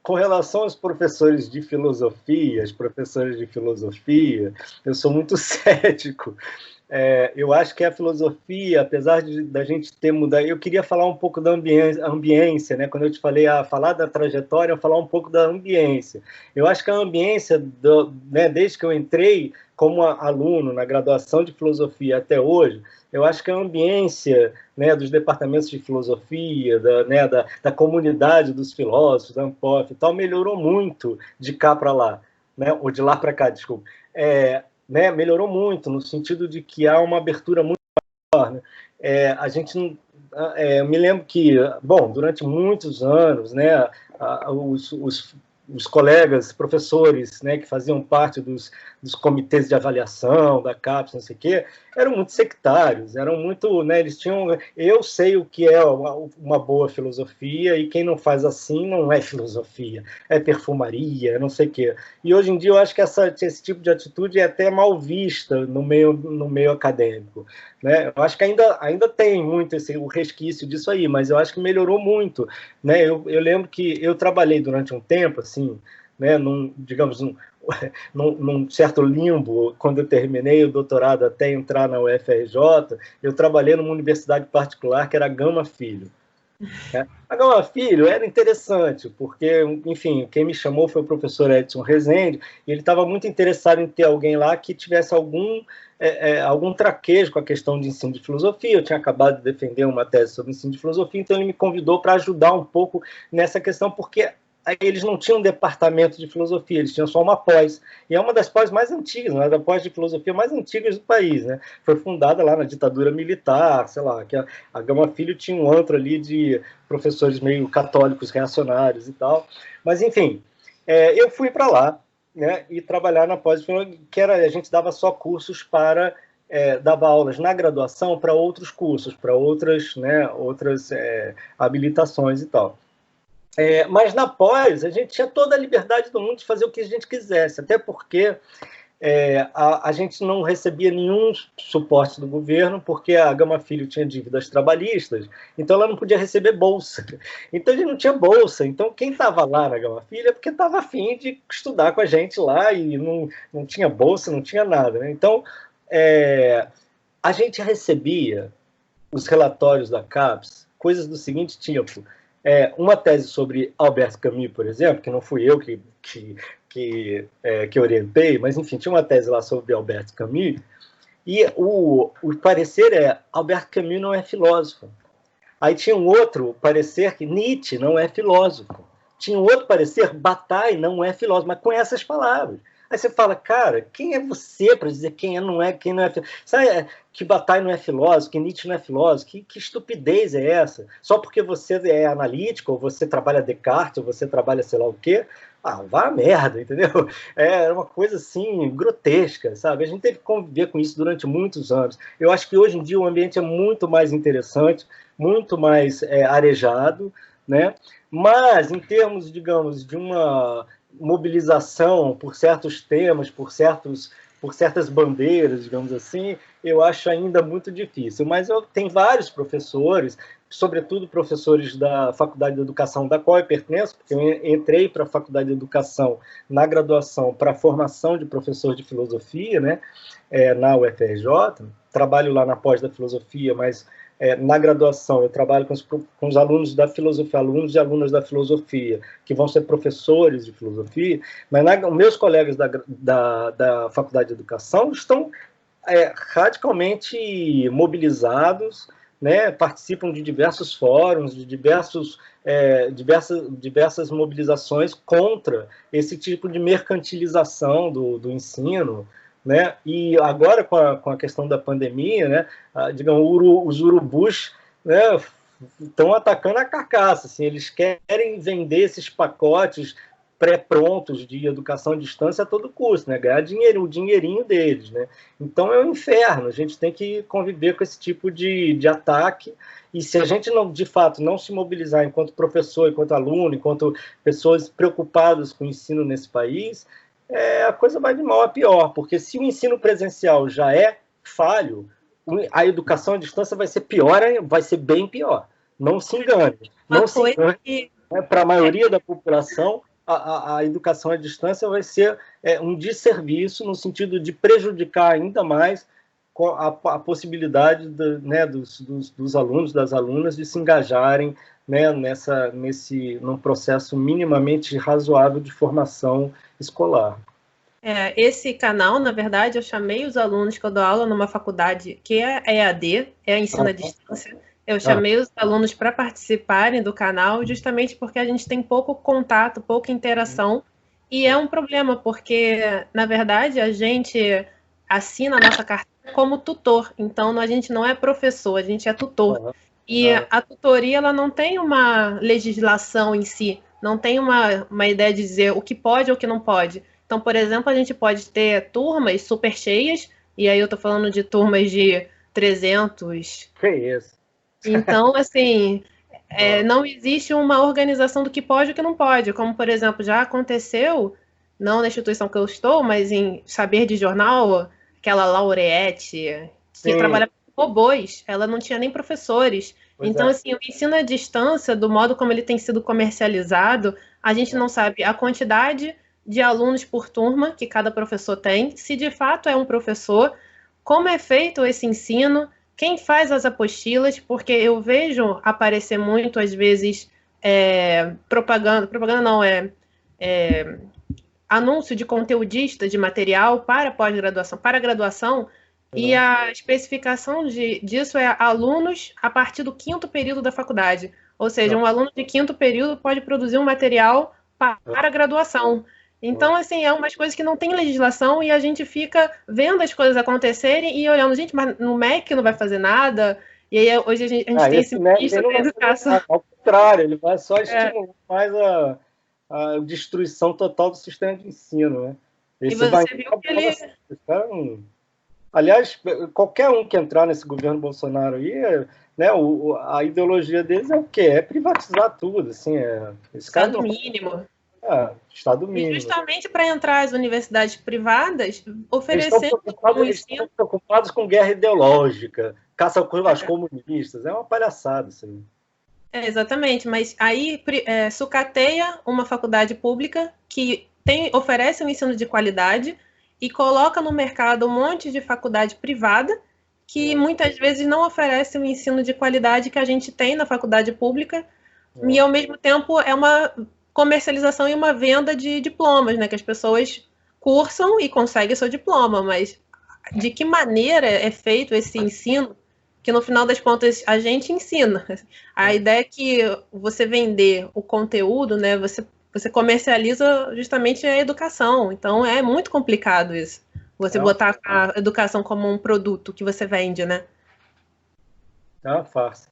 Com relação aos professores de filosofia, as professoras de filosofia, eu sou muito cético. Eu acho que a filosofia, apesar da gente ter mudado... Eu queria falar um pouco da ambiência, né? Quando eu te falei, falar da trajetória, falar um pouco da ambiência. Eu acho que a ambiência, né, desde que eu entrei como aluno na graduação de filosofia até hoje, eu acho que a ambiência, né, dos departamentos de filosofia, da comunidade dos filósofos, da Ampof e tal, melhorou muito de cá para lá, né? Ou de lá para cá, desculpa. Né, melhorou muito, no sentido de que há uma abertura muito maior. Né? A gente, eu me lembro que, bom, durante muitos anos, né, os colegas, professores, né, que faziam parte dos comitês de avaliação da CAPES, não sei o quê, eram muito sectários, eram muito, né, eles tinham, eu sei o que é uma boa filosofia e quem não faz assim não é filosofia, é perfumaria, não sei o quê. E hoje em dia eu acho que esse tipo de atitude é até mal vista no meio acadêmico, né? Eu acho que ainda tem muito o resquício disso aí, mas eu acho que melhorou muito, né? Eu lembro que eu trabalhei durante um tempo, assim, né, digamos, num certo limbo, quando eu terminei o doutorado até entrar na UFRJ, eu trabalhei numa universidade particular que era a Gama Filho. Né? A Gama Filho era interessante, porque, enfim, quem me chamou foi o professor Edson Rezende, e ele estava muito interessado em ter alguém lá que tivesse algum traquejo com a questão de ensino de filosofia. Eu tinha acabado de defender uma tese sobre ensino de filosofia, então ele me convidou para ajudar um pouco nessa questão, porque eles não tinham um departamento de filosofia, eles tinham só uma pós, e é uma das pós mais antigas, uma das pós de filosofia mais antigas do país, né? Foi fundada lá na ditadura militar, sei lá, que a Gama Filho tinha um antro ali de professores meio católicos, reacionários e tal, mas enfim, eu fui para lá, né, e trabalhar na pós, que a gente dava só cursos para... dava aulas na graduação para outros cursos, para outras habilitações e tal. Mas na pós, a gente tinha toda a liberdade do mundo de fazer o que a gente quisesse, até porque a gente não recebia nenhum suporte do governo, porque a Gama Filho tinha dívidas trabalhistas, então ela não podia receber bolsa. Então a gente não tinha bolsa. Então quem estava lá na Gama Filho é porque estava afim de estudar com a gente lá e não tinha bolsa, não tinha nada. Né? Então a gente recebia os relatórios da CAPES, coisas do seguinte tipo... uma tese sobre Albert Camus, por exemplo, que não fui eu que orientei, mas, enfim, tinha uma tese lá sobre Albert Camus, e o parecer Albert Camus não é filósofo. Aí tinha um outro parecer que Nietzsche não é filósofo. Tinha um outro parecer, Bataille não é filósofo, mas com essas palavras. Aí você fala, cara, quem é você para dizer quem não é filósofo? Sabe que Bataille não é filósofo, que Nietzsche não é filósofo? Que estupidez é essa? Só porque você é analítico, ou você trabalha Descartes, ou você trabalha sei lá o quê? Ah, vá a merda, entendeu? É uma coisa assim, grotesca, sabe? A gente teve que conviver com isso durante muitos anos. Eu acho que hoje em dia o ambiente é muito mais interessante, muito mais arejado, né? Mas, em termos, digamos, de uma mobilização por certos temas, por certas bandeiras, digamos assim, eu acho ainda muito difícil. Mas tem vários professores, sobretudo professores da Faculdade de Educação, da qual eu pertenço, porque eu entrei para a Faculdade de Educação na graduação para a formação de professor de filosofia, né, na UFRJ, trabalho lá na pós da filosofia, mas na graduação eu trabalho com os alunos da filosofia, alunos e alunas da filosofia, que vão ser professores de filosofia, mas meus colegas da Faculdade de Educação estão radicalmente mobilizados, né, participam de diversos fóruns, de diversas mobilizações contra esse tipo de mercantilização do ensino, né? E agora com a questão da pandemia, né, digamos, os urubus, né, estão atacando a carcaça, assim, eles querem vender esses pacotes pré-prontos de educação à distância a todo custo, né? Ganhar dinheiro, o dinheirinho deles, né? Então é um inferno, a gente tem que conviver com esse tipo de ataque, e se a gente não, de fato, não se mobilizar enquanto professor, enquanto aluno, enquanto pessoas preocupadas com o ensino nesse país, a coisa vai de mal a pior, porque se o ensino presencial já é falho, a educação à distância vai ser pior, vai ser bem pior. Não se engane. Não se engane. Para a maioria da população, a educação à distância vai ser um desserviço no sentido de prejudicar ainda mais a possibilidade dos alunos, das alunas, de se engajarem, né, num processo minimamente razoável de formação escolar. Esse canal, na verdade, eu chamei os alunos que eu dou aula numa faculdade que é EAD, é ensino à distância. Eu chamei os alunos para participarem do canal justamente porque a gente tem pouco contato, pouca interação, e é um problema, porque, na verdade, a gente assina a nossa carteira como tutor, então a gente não é professor, a gente é tutor. E a tutoria, ela não tem uma legislação em si, não tem uma ideia de dizer o que pode ou o que não pode. Então, por exemplo, a gente pode ter turmas super cheias, e aí eu estou falando de turmas de 300. Que isso? Então, assim, não existe uma organização do que pode e o que não pode. Como, por exemplo, já aconteceu, não na instituição que eu estou, mas em Saber de Jornal, aquela Laureate, que trabalha com robôs, ela não tinha nem professores. Então, assim, o ensino à distância, do modo como ele tem sido comercializado, a gente não sabe a quantidade de alunos por turma que cada professor tem, se de fato é um professor, como é feito esse ensino, quem faz as apostilas, porque eu vejo aparecer muito, às vezes, propaganda não, anúncio de conteudista de material para pós-graduação, para graduação, e a especificação disso é alunos a partir do 5º período da faculdade. Ou seja, um aluno de 5º período pode produzir um material para graduação. Então, assim, é umas coisas que não tem legislação e a gente fica vendo as coisas acontecerem e olhando, gente, mas no MEC não vai fazer nada. E aí hoje a gente tem esse ministro da educação. Ao contrário, ele vai só estimular mais a destruição total do sistema de ensino, né? E você viu que ele... Aliás, qualquer um que entrar nesse governo Bolsonaro aí, né, a ideologia deles é o quê? É privatizar tudo, assim. Estado mínimo. Estado mínimo. E justamente para entrar as universidades privadas, oferecendo eles estão preocupados com guerra ideológica, caça às comunistas. É uma palhaçada isso aí. Exatamente, mas aí sucateia uma faculdade pública que oferece um ensino de qualidade e coloca no mercado um monte de faculdade privada que muitas vezes não oferece o ensino de qualidade que a gente tem na faculdade pública e, ao mesmo tempo, é uma comercialização e uma venda de diplomas, né? Que as pessoas cursam e conseguem seu diploma, mas de que maneira é feito esse ensino que, no final das contas, a gente ensina? A ideia é que você vender o conteúdo, né? Você você comercializa justamente a educação. Então é muito complicado isso. Você botar a educação como um produto que você vende, né? É uma farsa.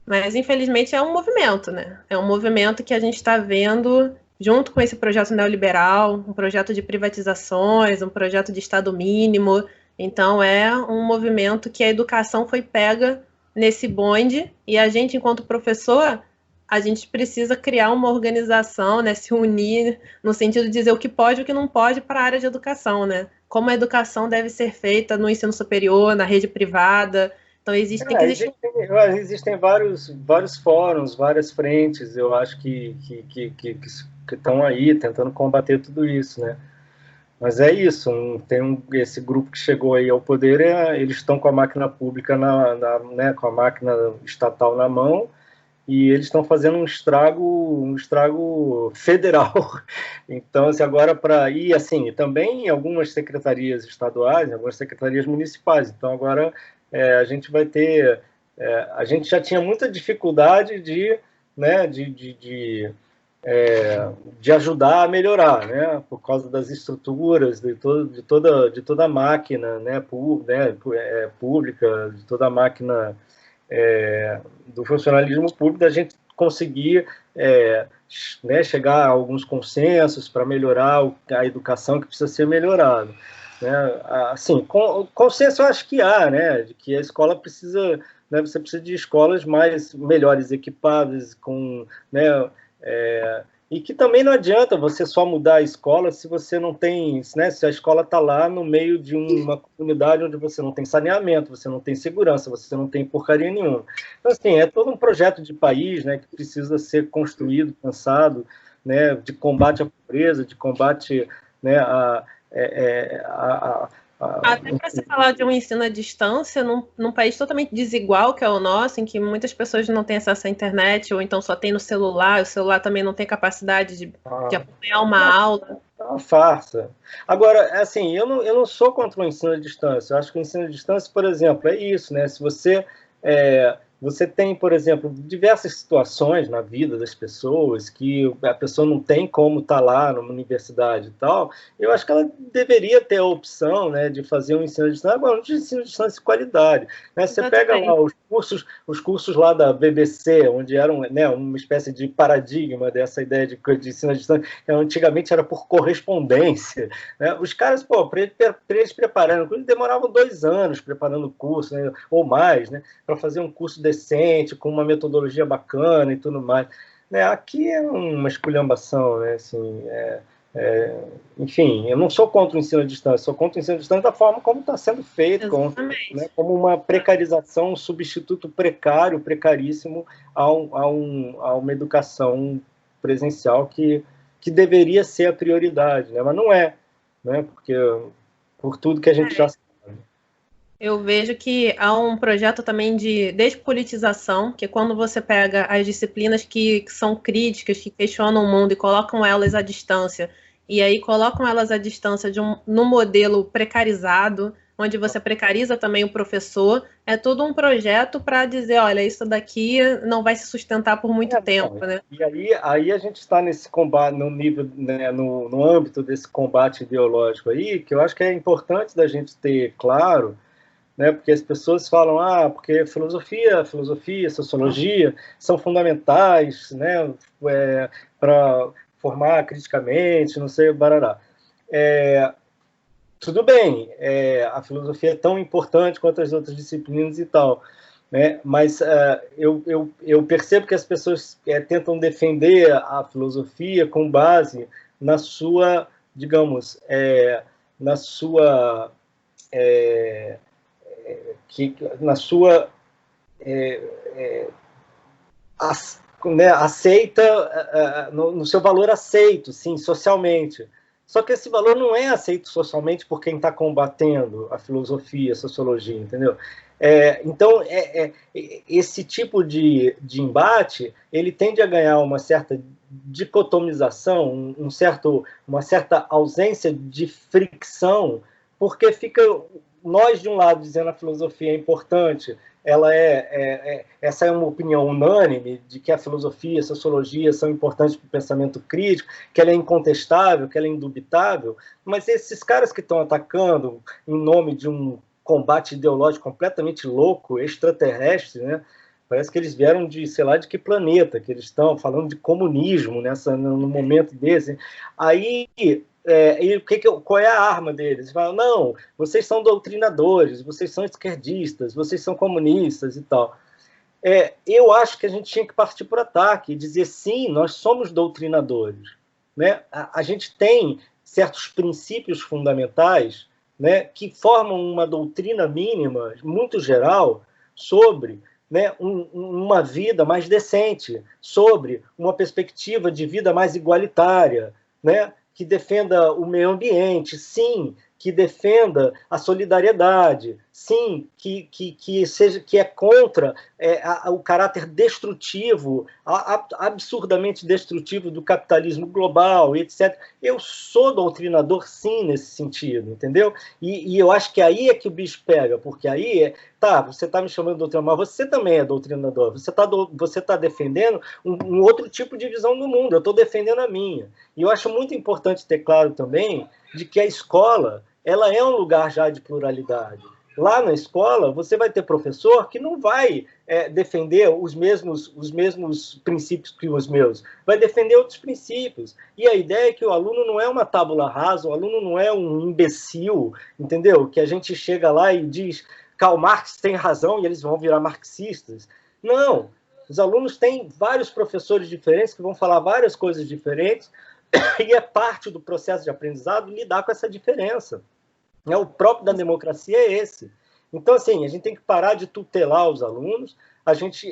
Mas, infelizmente, é um movimento, né? É um movimento que a gente está vendo junto com esse projeto neoliberal, um projeto de privatizações, um projeto de Estado mínimo. Então, é um movimento que a educação foi pega nesse bonde e a gente, enquanto professor, a gente precisa criar uma organização, né? Se unir no sentido de dizer o que pode e o que não pode para a área de educação, né? Como a educação deve ser feita no ensino superior, na rede privada. Então, existem vários fóruns, várias frentes, eu acho que estão aí tentando combater tudo isso, né? Mas é isso, esse grupo que chegou aí ao poder, eles estão com a máquina pública, né, com a máquina estatal na mão, e eles estão fazendo um estrago federal. Então, assim, agora para ir, assim, também em algumas secretarias estaduais, em algumas secretarias municipais. Então, agora a gente vai ter... a gente já tinha muita dificuldade né, de ajudar a melhorar, né, por causa das estruturas, de toda a máquina, né, pública, de toda a máquina do funcionalismo público, da gente conseguir né, chegar a alguns consensos para melhorar a educação que precisa ser melhorada. Né? Assim, consenso eu acho que há, né, de que a escola precisa, né, você precisa de escolas melhores equipadas, né, e que também não adianta você só mudar a escola se você não tem, né, se a escola está lá no meio de uma comunidade onde você não tem saneamento, você não tem segurança, você não tem porcaria nenhuma. Então, assim, é todo um projeto de país, né, que precisa ser construído, pensado, né, de combate à pobreza, de combate, né, até para se falar de um ensino à distância, num país totalmente desigual que é o nosso, em que muitas pessoas não têm acesso à internet, ou então só tem no celular, o celular também não tem capacidade de acompanhar uma aula. É uma farsa. Agora, assim, eu não sou contra o ensino à distância. Eu acho que o ensino à distância, por exemplo, é isso, né? Se você tem, por exemplo, diversas situações na vida das pessoas que a pessoa não tem como estar lá numa universidade e tal, eu acho que ela deveria ter a opção, né, de fazer um ensino à distância, agora um ensino à distância de qualidade. Né? Você pega lá os cursos lá da BBC, onde eram, né, uma espécie de paradigma dessa ideia de ensino à distância, que antigamente era por correspondência. Né? Os caras, para eles prepararem, eles demoravam 2 anos preparando o curso, né, ou mais, né, para fazer um curso decente, com uma metodologia bacana e tudo mais. Né? Aqui é uma esculhambação, né? Assim, enfim, eu não sou contra o ensino à distância, sou contra o ensino à distância da forma como está sendo feito, né, como uma precarização, um substituto precaríssimo a uma educação presencial que deveria ser a prioridade, né? Mas não é, né? Porque por tudo que a gente já sabe. Eu vejo que há um projeto também de despolitização, que é quando você pega as disciplinas que são críticas, que questionam o mundo e colocam elas à distância, e aí colocam elas à distância num modelo precarizado, onde você precariza também o professor, é todo um projeto para dizer, olha, isso daqui não vai se sustentar por muito tempo, né? E aí a gente está nesse combate, no nível, né, no âmbito desse combate ideológico aí, que eu acho que é importante da gente ter claro, né, porque as pessoas falam, porque filosofia, sociologia são fundamentais, né, para formar criticamente, não sei, barará. Tudo bem, a filosofia é tão importante quanto as outras disciplinas e tal, né, mas eu percebo que as pessoas tentam defender a filosofia com base na sua, digamos, na sua... na sua aceita, no seu valor aceito, sim, socialmente. Só que esse valor não é aceito socialmente por quem está combatendo a filosofia, a sociologia, entendeu? Então, esse tipo de embate, ele tende a ganhar uma certa dicotomização, uma certa ausência de fricção, porque fica nós, de um lado, dizendo a filosofia é importante, essa é uma opinião unânime de que a filosofia, a sociologia são importantes para o pensamento crítico, que ela é incontestável, que ela é indubitável, mas esses caras que estão atacando em nome de um combate ideológico completamente louco, extraterrestre, né? Parece que eles vieram de, sei lá, de que planeta, que eles estão falando de comunismo no momento desse. Aí, qual é a arma deles? Eles falam, não, vocês são doutrinadores, vocês são esquerdistas, vocês são comunistas e tal. Eu acho que a gente tinha que partir para o ataque e dizer, sim, nós somos doutrinadores. Né? A gente tem certos princípios fundamentais, né, que formam uma doutrina mínima, muito geral, sobre, né, uma vida mais decente, sobre uma perspectiva de vida mais igualitária, né, que defenda o meio ambiente, sim, que defenda a solidariedade, sim, que é contra o caráter destrutivo, absurdamente destrutivo do capitalismo global, etc. Eu sou doutrinador, sim, nesse sentido, entendeu? E eu acho que aí é que o bicho pega, porque aí, você está me chamando de doutrinador, mas você também é doutrinador, você tá defendendo um outro tipo de visão do mundo, eu estou defendendo a minha. E eu acho muito importante ter claro também de que a escola, ela é um lugar já de pluralidade. Lá na escola, você vai ter professor que não vai defender os mesmos princípios que os meus, vai defender outros princípios. E a ideia é que o aluno não é uma tábula rasa, o aluno não é um imbecil, entendeu? Que a gente chega lá e diz, Karl Marx tem razão e eles vão virar marxistas. Não, os alunos têm vários professores diferentes que vão falar várias coisas diferentes e é parte do processo de aprendizado lidar com essa diferença. O próprio da democracia é esse. Então, assim, a gente tem que parar de tutelar os alunos, a gente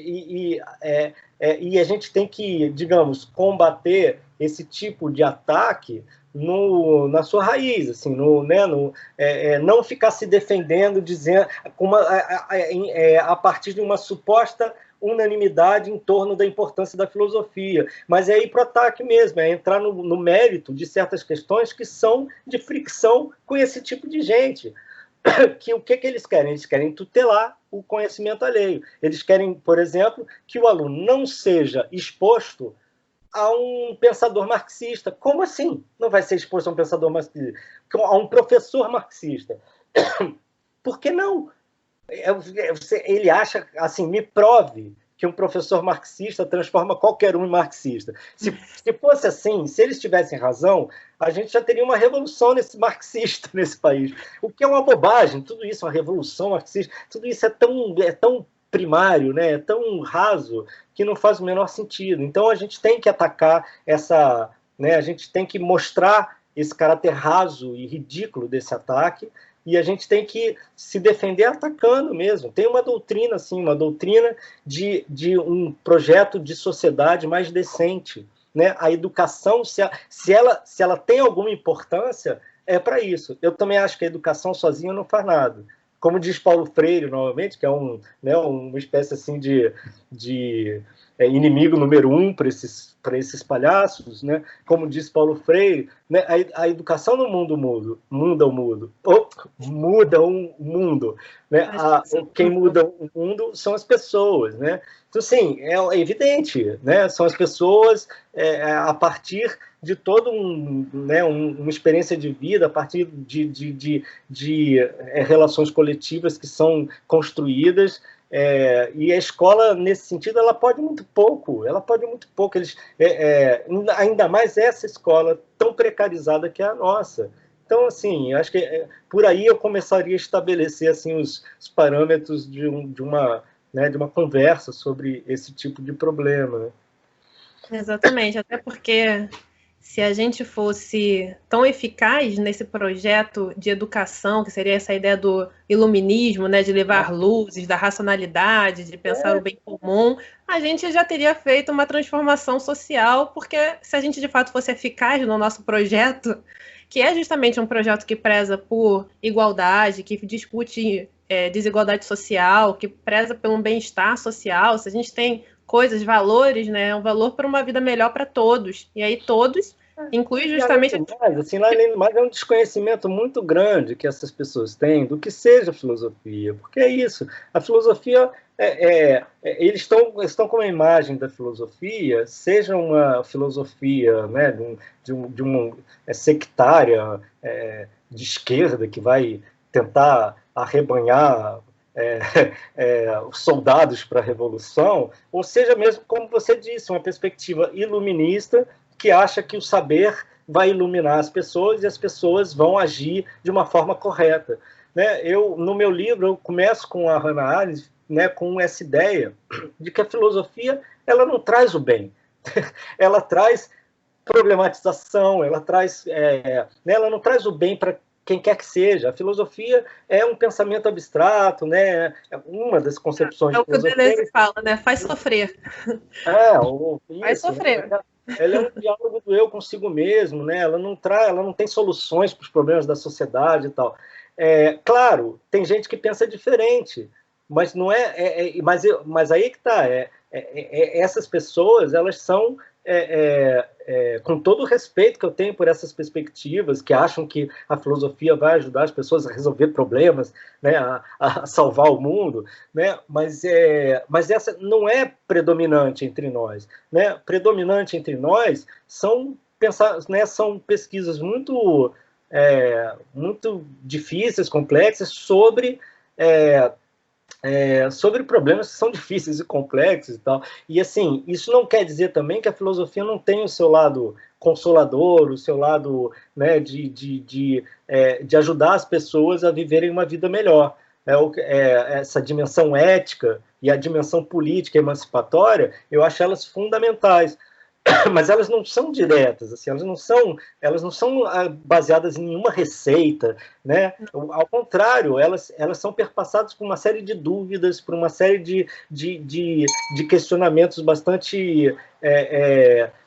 tem que, digamos, combater esse tipo de ataque na sua raiz, assim, não ficar se defendendo, dizendo, a partir de uma suposta unanimidade em torno da importância da filosofia, mas é ir para o ataque mesmo, é entrar no mérito de certas questões que são de fricção com esse tipo de gente. O que eles querem? Eles querem tutelar o conhecimento alheio. Eles querem, por exemplo, que o aluno não seja exposto a um pensador marxista. Como assim não vai ser exposto a um pensador marxista? A um professor marxista? Por que não? Ele acha, assim, me prove que um professor marxista transforma qualquer um em marxista. Se fosse assim, se eles tivessem razão, a gente já teria uma revolução marxista nesse país. O que é uma bobagem, tudo isso, uma revolução marxista, tudo isso é tão primário, né? É tão raso, que não faz o menor sentido. Então a gente tem que atacar a gente tem que mostrar esse caráter raso e ridículo desse ataque, e a gente tem que se defender atacando mesmo. Tem uma doutrina, assim, uma doutrina de um projeto de sociedade mais decente. Né? A educação, se ela tem alguma importância, é para isso. Eu também acho que a educação sozinha não faz nada. Como diz Paulo Freire, novamente, que é uma espécie assim de inimigo número 1 para esses palhaços, né? Como diz Paulo Freire, né? A educação no mundo muda o mundo. Muda o mundo. Né? Quem muda o mundo são as pessoas. Né? Então, sim, é evidente. Né? São as pessoas a partir de toda uma experiência de vida, a partir de relações coletivas que são construídas. E a escola, nesse sentido, ela pode muito pouco. Ainda mais essa escola tão precarizada que é a nossa. Então, assim, acho que por aí eu começaria a estabelecer assim, os parâmetros de uma conversa sobre esse tipo de problema. Né? Exatamente, até porque se a gente fosse tão eficaz nesse projeto de educação, que seria essa ideia do iluminismo, né, de levar luzes, da racionalidade, de pensar o bem comum, a gente já teria feito uma transformação social, porque se a gente de fato fosse eficaz no nosso projeto, que é justamente um projeto que preza por igualdade, que discute desigualdade social, que preza pelo bem-estar social, se a gente tem coisas, valores, né, um valor para uma vida melhor para todos, e aí todos inclui justamente... Além do mais, é um desconhecimento muito grande que essas pessoas têm do que seja filosofia, porque é isso, a filosofia, eles estão com uma imagem da filosofia, seja uma filosofia, né, de uma sectária, de esquerda, que vai tentar arrebanhar os soldados para a revolução, ou seja mesmo, como você disse, uma perspectiva iluminista que acha que o saber vai iluminar as pessoas e as pessoas vão agir de uma forma correta. Né? No meu livro, eu começo com a Hannah Arendt, né, com essa ideia de que a filosofia ela não traz o bem, ela traz problematização, ela traz, ela não traz o bem para quem quer que seja. A filosofia é um pensamento abstrato, né? É uma das concepções de filosofia. É o que o Deleuze fala, né? Faz sofrer. Faz sofrer. Né? Ela é um diálogo do eu consigo mesmo, né? Ela não tem soluções para os problemas da sociedade e tal. Claro, tem gente que pensa diferente, mas não mas aí que está. Essas pessoas, elas são com todo o respeito que eu tenho por essas perspectivas, que acham que a filosofia vai ajudar as pessoas a resolver problemas, né, a salvar o mundo, né, mas essa não é predominante entre nós. Né? Predominante entre nós são pesquisas muito difíceis, complexas, sobre problemas que são difíceis e complexos e tal. E, assim, isso não quer dizer também que a filosofia não tem o seu lado consolador, o seu lado, né, de ajudar as pessoas a viverem uma vida melhor. Essa dimensão ética e a dimensão política emancipatória, eu acho elas fundamentais. Mas elas não são diretas, assim, elas não são baseadas em nenhuma receita, né? Ao contrário, elas são perpassadas por uma série de dúvidas, por uma série de questionamentos bastante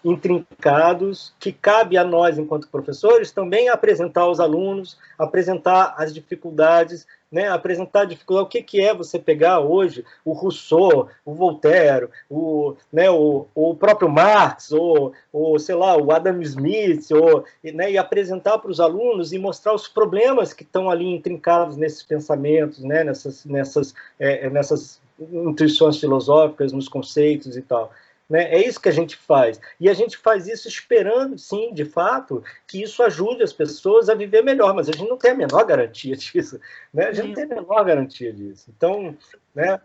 intrincados, que cabe a nós, enquanto professores, também apresentar aos alunos, apresentar as dificuldades, né, apresentar a dificuldade, o que é você pegar hoje o Rousseau, o Voltaire, o próprio Marx, ou sei lá, o Adam Smith, né, e apresentar para os alunos e mostrar os problemas que estão ali intrincados nesses pensamentos, né, nessas intuições filosóficas, nos conceitos e tal. Né? É isso que a gente faz. E a gente faz isso esperando, sim, de fato, que isso ajude as pessoas a viver melhor, mas a gente não tem a menor garantia disso. Né? A gente não tem a menor garantia disso. Então, né?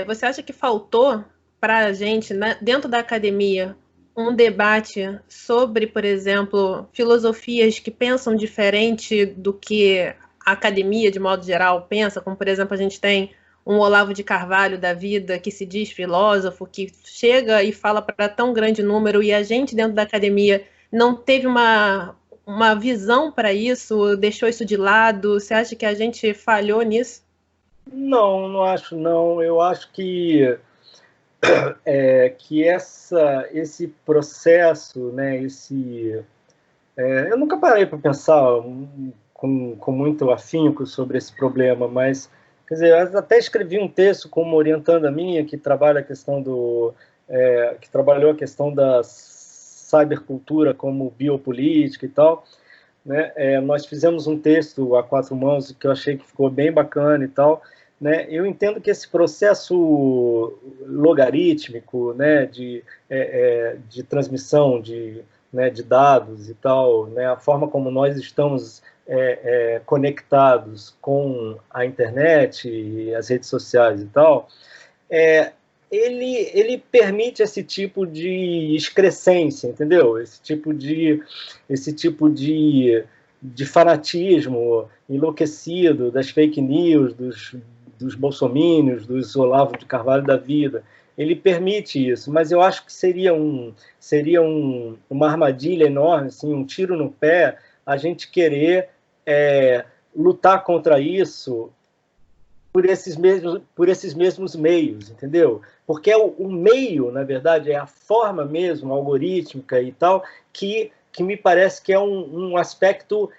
Você acha que faltou para a gente, né, dentro da academia, um debate sobre, por exemplo, filosofias que pensam diferente do que a academia, de modo geral, pensa? Como, por exemplo, a gente tem um Olavo de Carvalho da vida, que se diz filósofo, que chega e fala para tão grande número, e a gente, dentro da academia, não teve uma visão para isso, deixou isso de lado. Você acha que a gente falhou nisso? Não, não acho, não. Eu acho que esse processo, né, eu nunca parei para pensar com muito afinco sobre esse problema, mas, quer dizer, eu até escrevi um texto com uma orientanda minha que trabalha a questão que trabalhou a questão da cybercultura como biopolítica e tal. Né? Nós fizemos um texto a quatro mãos que eu achei que ficou bem bacana e tal. Né? Eu entendo que esse processo logarítmico, né, de transmissão né, de dados e tal, né, a forma como nós estamos conectados com a internet e as redes sociais e tal, ele permite esse tipo de excrescência, entendeu? Esse tipo de fanatismo enlouquecido das fake news, dos bolsomínios, dos Olavo de Carvalho da vida. Ele permite isso, mas eu acho que seria uma armadilha enorme, assim, um tiro no pé, a gente querer lutar contra isso por esses mesmos meios, entendeu? Porque o meio, na verdade, é a forma mesmo, algorítmica e tal, que me parece que é um aspecto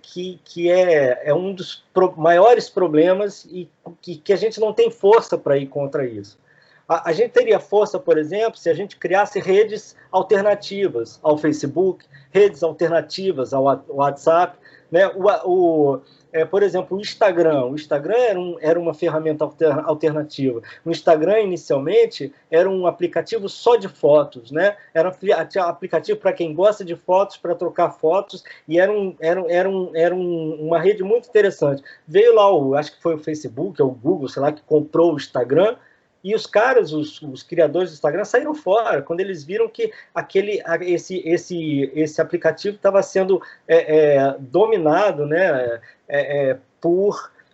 que é um dos maiores problemas e que a gente não tem força para ir contra isso. A gente teria força, por exemplo, se a gente criasse redes alternativas ao Facebook, redes alternativas ao WhatsApp, né? Por exemplo, o Instagram. O Instagram era uma ferramenta alternativa. O Instagram, inicialmente, era um aplicativo só de fotos, né? Era um aplicativo para quem gosta de fotos, para trocar fotos, e era uma rede muito interessante. Veio lá, acho que foi o Facebook, ou o Google, sei lá, que comprou o Instagram, e os caras, os criadores do Instagram, saíram fora quando eles viram que esse aplicativo estava sendo dominado, né,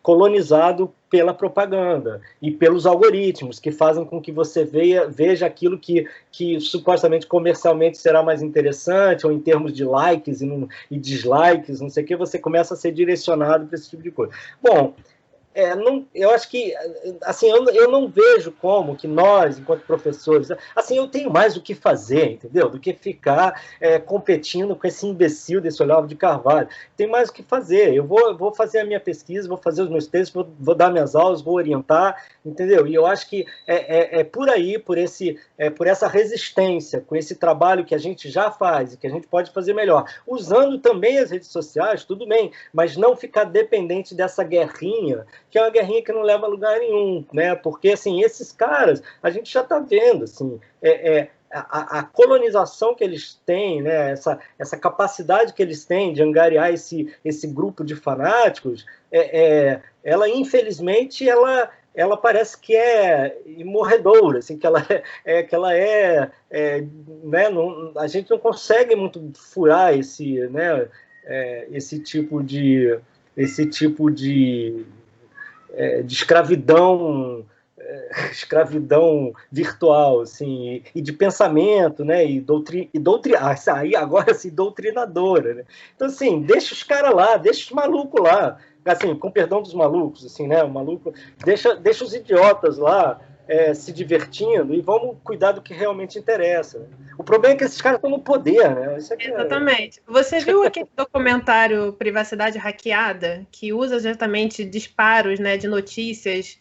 colonizado pela propaganda e pelos algoritmos que fazem com que você veja aquilo que supostamente comercialmente será mais interessante, ou em termos de likes e dislikes, não sei o que, você começa a ser direcionado para esse tipo de coisa. Bom, eu acho que, assim, eu não vejo como que nós, enquanto professores, assim, eu tenho mais o que fazer, entendeu? Do que ficar competindo com esse imbecil desse Olavo de Carvalho. Tem mais o que fazer. Eu vou fazer a minha pesquisa, vou fazer os meus textos, vou dar minhas aulas, vou orientar, entendeu? E eu acho que por aí, por essa resistência, com esse trabalho que a gente já faz e que a gente pode fazer melhor, usando também as redes sociais, tudo bem, mas não ficar dependente dessa guerrinha, que é uma guerrinha que não leva a lugar nenhum, né? Porque, assim, esses caras, a gente já está vendo, assim, a colonização que eles têm, né? Essa capacidade que eles têm de angariar esse grupo de fanáticos, ela, infelizmente, ela parece que é imorredoura, assim, que ela né? A gente não consegue muito furar né? esse tipo de escravidão virtual, assim, e de pensamento, né, aí agora assim, doutrinadora, né? Então, assim, deixa os caras lá, deixa os malucos lá, assim, com perdão dos malucos, assim, né, o maluco, deixa os idiotas lá se divertindo, e vamos cuidar do que realmente interessa, né? O problema é que esses caras estão no poder, né? Isso aqui Exatamente. Você viu aquele documentário Privacidade Hackeada, que usa exatamente disparos, né, de notícias?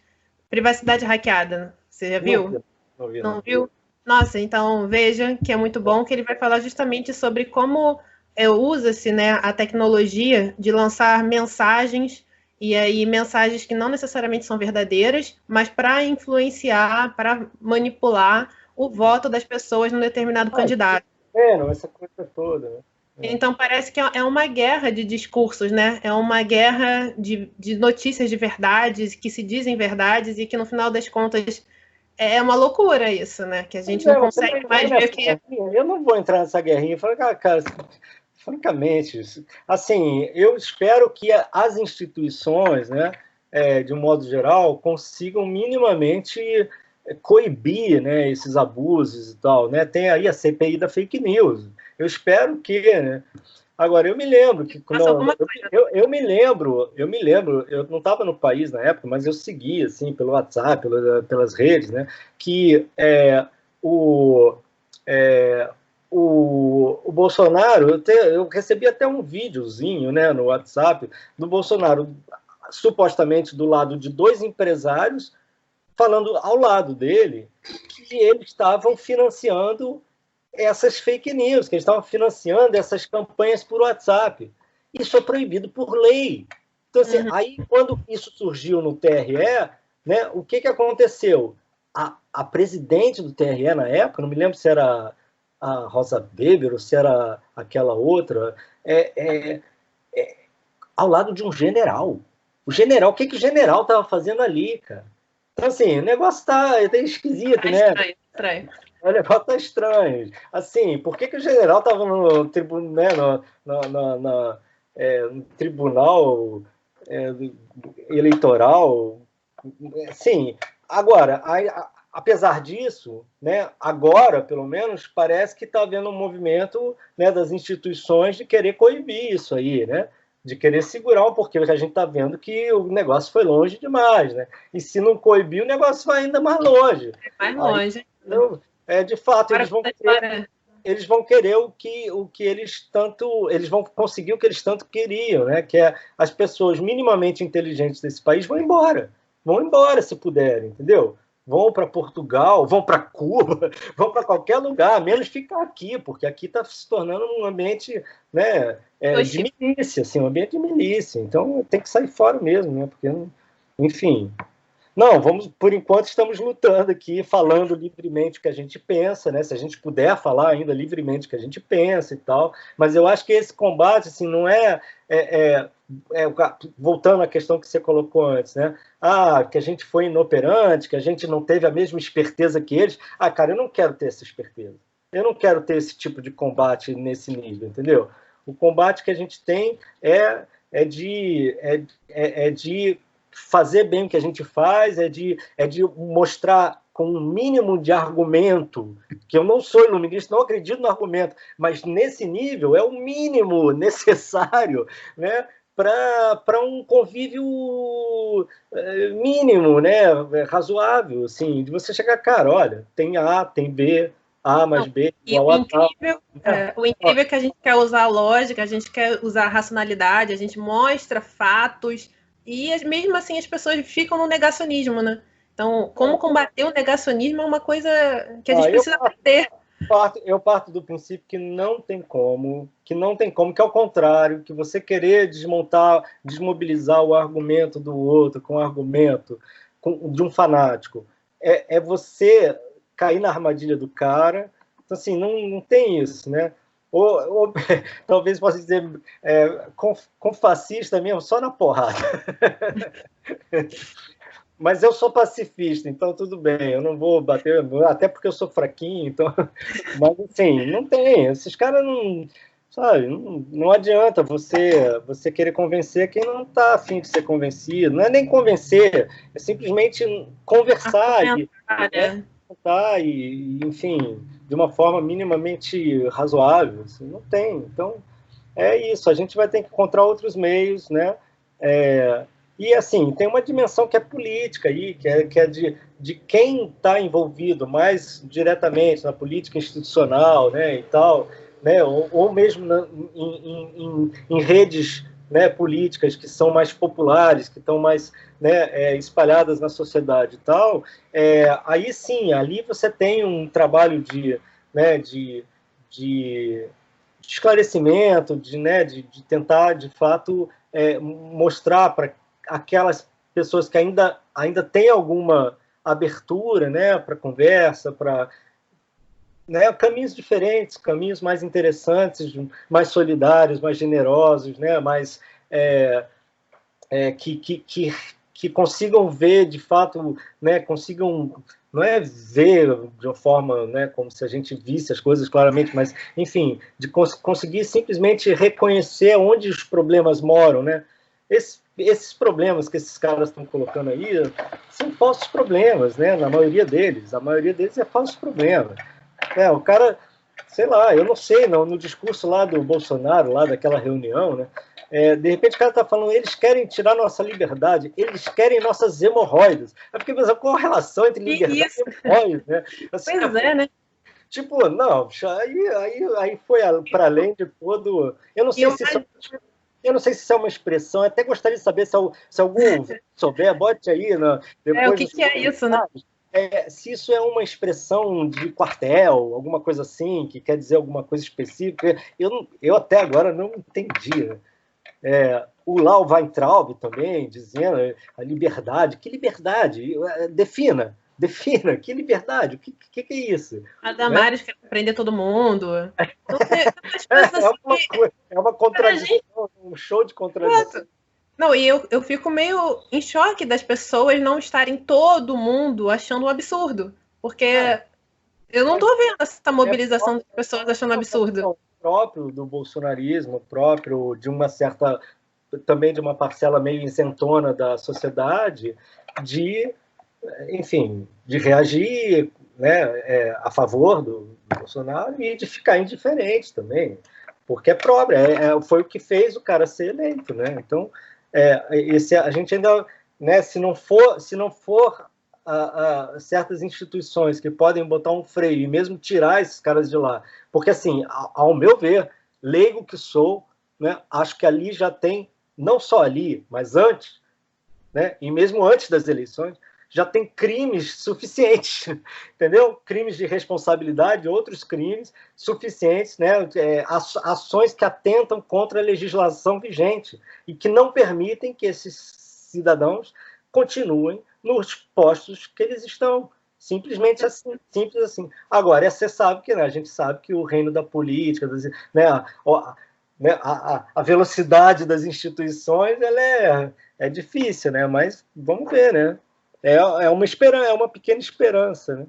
Privacidade Hackeada, você já viu? Não viu? Nossa, então veja que é muito bom, que ele vai falar justamente sobre como usa-se, né, a tecnologia de lançar mensagens, e aí mensagens que não necessariamente são verdadeiras, mas para influenciar, para manipular o voto das pessoas num determinado candidato. Essa coisa toda, né? Então parece que é uma guerra de discursos, né? É uma guerra de notícias de verdades, que se dizem verdades e que no final das contas é uma loucura isso, né? Que a gente não consegue mais ver o que é. Eu não vou entrar nessa guerrinha. Cara, francamente, assim, eu espero que as instituições, né, de um modo geral, consigam minimamente coibir, né, esses abusos e tal, né? Tem aí a CPI da fake news. Eu espero que, né? Agora, eu me lembro que eu me lembro, eu não estava no país na época, mas eu seguia, assim, pelo WhatsApp, pelas redes, né, que o Bolsonaro, eu recebi até um videozinho, né, no WhatsApp do Bolsonaro, supostamente do lado de dois empresários, falando ao lado dele que eles estavam financiando essas fake news, que eles estavam financiando essas campanhas por WhatsApp. Isso é proibido por lei. Então, assim, aí, quando isso surgiu no TRE, né, o que aconteceu? A presidente do TRE, na época, não me lembro se era a Rosa Weber ou se era aquela outra, ao lado de um general. O general, o que o general estava fazendo ali, cara? Então, assim, o negócio tá esquisito, né? Estranho. O negócio tá estranho. Assim, por que o general estava no tribunal, né, no tribunal eleitoral? Sim. Agora, apesar disso, né, agora, pelo menos, parece que está havendo um movimento, né, das instituições de querer coibir isso aí, né? De querer segurar um pouquinho, porque a gente está vendo que o negócio foi longe demais, né? E se não coibir, o negócio vai ainda mais longe. Mais longe. Aí, de fato, eles vão querer o que eles tanto... Eles vão conseguir o que eles tanto queriam, né? Que é as pessoas minimamente inteligentes desse país vão embora se puderem, entendeu? vão para Portugal, vão para Cuba, vão para qualquer lugar, menos ficar aqui, porque aqui está se tornando um ambiente, né, de milícia, assim, um ambiente de milícia. Então tem que sair fora mesmo, né? Porque, enfim. Não, vamos, por enquanto estamos lutando aqui, falando livremente o que a gente pensa, né? Se a gente puder falar ainda livremente o que a gente pensa e tal. Mas eu acho que esse combate, assim, não voltando à questão que você colocou antes, né? Ah, que a gente foi inoperante, que a gente não teve a mesma esperteza que eles. Ah, cara, eu não quero ter essa esperteza. Eu não quero ter esse tipo de combate nesse nível, entendeu? O combate que a gente tem é de fazer bem o que a gente faz, é de mostrar com um mínimo de argumento, que eu não sou iluminista, não acredito no argumento, mas nesse nível é o mínimo necessário, né, para um convívio mínimo, né, razoável, assim, de você chegar, cara, olha, tem A, tem B, A mais B igual a tal. O incrível é que a gente quer usar a lógica, a gente quer usar a racionalidade, a gente mostra fatos, e mesmo assim as pessoas ficam no negacionismo, né? Então, como combater o negacionismo é uma coisa que a gente precisa aprender. Eu parto do princípio que não tem como, que é o contrário, que você querer desmobilizar o argumento do outro com o argumento de um fanático, é você cair na armadilha do cara. Então, assim, não tem isso, né? Ou talvez possa dizer, com fascista mesmo, só na porrada. Mas eu sou pacifista, então tudo bem, eu não vou bater, até porque eu sou fraquinho, então. Mas assim, não tem, esses caras não. Sabe, não adianta você querer convencer quem não está afim de ser convencido. Não é nem convencer, é simplesmente conversar e, enfim, de uma forma minimamente razoável. Assim, não tem. Então, é isso. A gente vai ter que encontrar outros meios, né? E, assim, tem uma dimensão que é política aí, que é de quem está envolvido mais diretamente na política institucional, né, e tal, né, ou mesmo em redes, né, políticas que são mais populares, que estão mais, né, espalhadas na sociedade e tal. Aí sim, ali você tem um trabalho né, de esclarecimento, de tentar, de fato, mostrar para aquelas pessoas que ainda têm alguma abertura, né, para conversa, para, né, caminhos diferentes, caminhos mais interessantes, mais solidários, mais generosos, né, mais que consigam ver, de fato, né, consigam, não é ver de uma forma, né, como se a gente visse as coisas claramente, mas, enfim, de conseguir simplesmente reconhecer onde os problemas moram, né? Esses problemas que esses caras estão colocando aí são falsos problemas, né? Na maioria deles. A maioria deles é falso problema. O cara, sei lá, eu não sei, no discurso lá do Bolsonaro, lá daquela reunião, né? De repente o cara está falando, eles querem tirar nossa liberdade, eles querem nossas hemorroidas. Eu fiquei pensando, qual a relação entre liberdade e hemorroidas, né? Assim, pois é, né? Tipo, não, aí foi para além de todo... Eu não sei se isso é uma expressão, eu até gostaria de saber se algum souber, bote aí. Depois, o que é isso, né? Se isso é uma expressão de quartel, alguma coisa assim, que quer dizer alguma coisa específica. Eu até agora não entendi. O Lau Weintraub também, dizendo a liberdade. Que liberdade? Defina, que liberdade? O que é isso? A Damares quer prender todo mundo. Então, é uma contradição, um show de contradição. Não, e eu fico meio em choque das pessoas não estarem todo mundo achando um absurdo. Porque eu não estou vendo essa mobilização das pessoas achando absurdo. Próprio do bolsonarismo, próprio de uma certa, também de uma parcela meio isentona da sociedade, enfim, de reagir, né, a favor do Bolsonaro e de ficar indiferente também, porque é próprio, foi o que fez o cara ser eleito, né? Então, a gente ainda, né, se não for certas instituições que podem botar um freio e mesmo tirar esses caras de lá, porque assim, ao meu ver, leigo que sou, né, acho que ali já tem, não só ali, mas antes, né, e mesmo antes das eleições, já tem crimes suficientes, entendeu? Crimes de responsabilidade, outros crimes suficientes, né? Ações que atentam contra a legislação vigente e que não permitem que esses cidadãos continuem nos postos que eles estão. Simplesmente assim, simples assim. Agora, você sabe que, né, a gente sabe que o reino da política, né, a velocidade das instituições, ela é difícil, né? Mas vamos ver, né? É uma pequena esperança,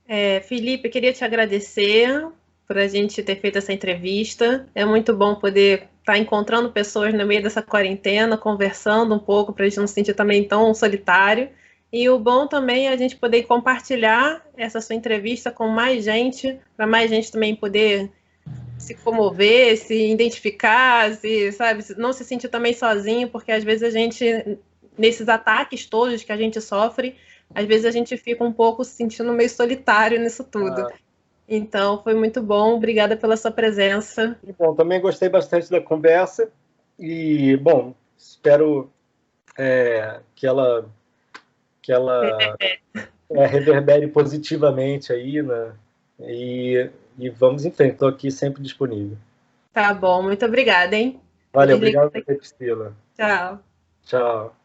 né? Felipe, eu queria te agradecer por a gente ter feito essa entrevista. É muito bom poder estar encontrando pessoas no meio dessa quarentena, conversando um pouco, para a gente não se sentir também tão solitário. E o bom também é a gente poder compartilhar essa sua entrevista com mais gente, para mais gente também poder se comover, se identificar, sabe, não se sentir também sozinho, porque às vezes a gente, nesses ataques todos que a gente sofre, às vezes a gente fica um pouco se sentindo meio solitário nisso tudo. Então, foi muito bom. Obrigada pela sua presença. Bom, também gostei bastante da conversa e, bom, espero que ela reverbere positivamente aí, né? E vamos em frente. Estou aqui sempre disponível. Tá bom, muito obrigada, hein? Valeu, obrigado por ter, Priscila. Tchau. Tchau.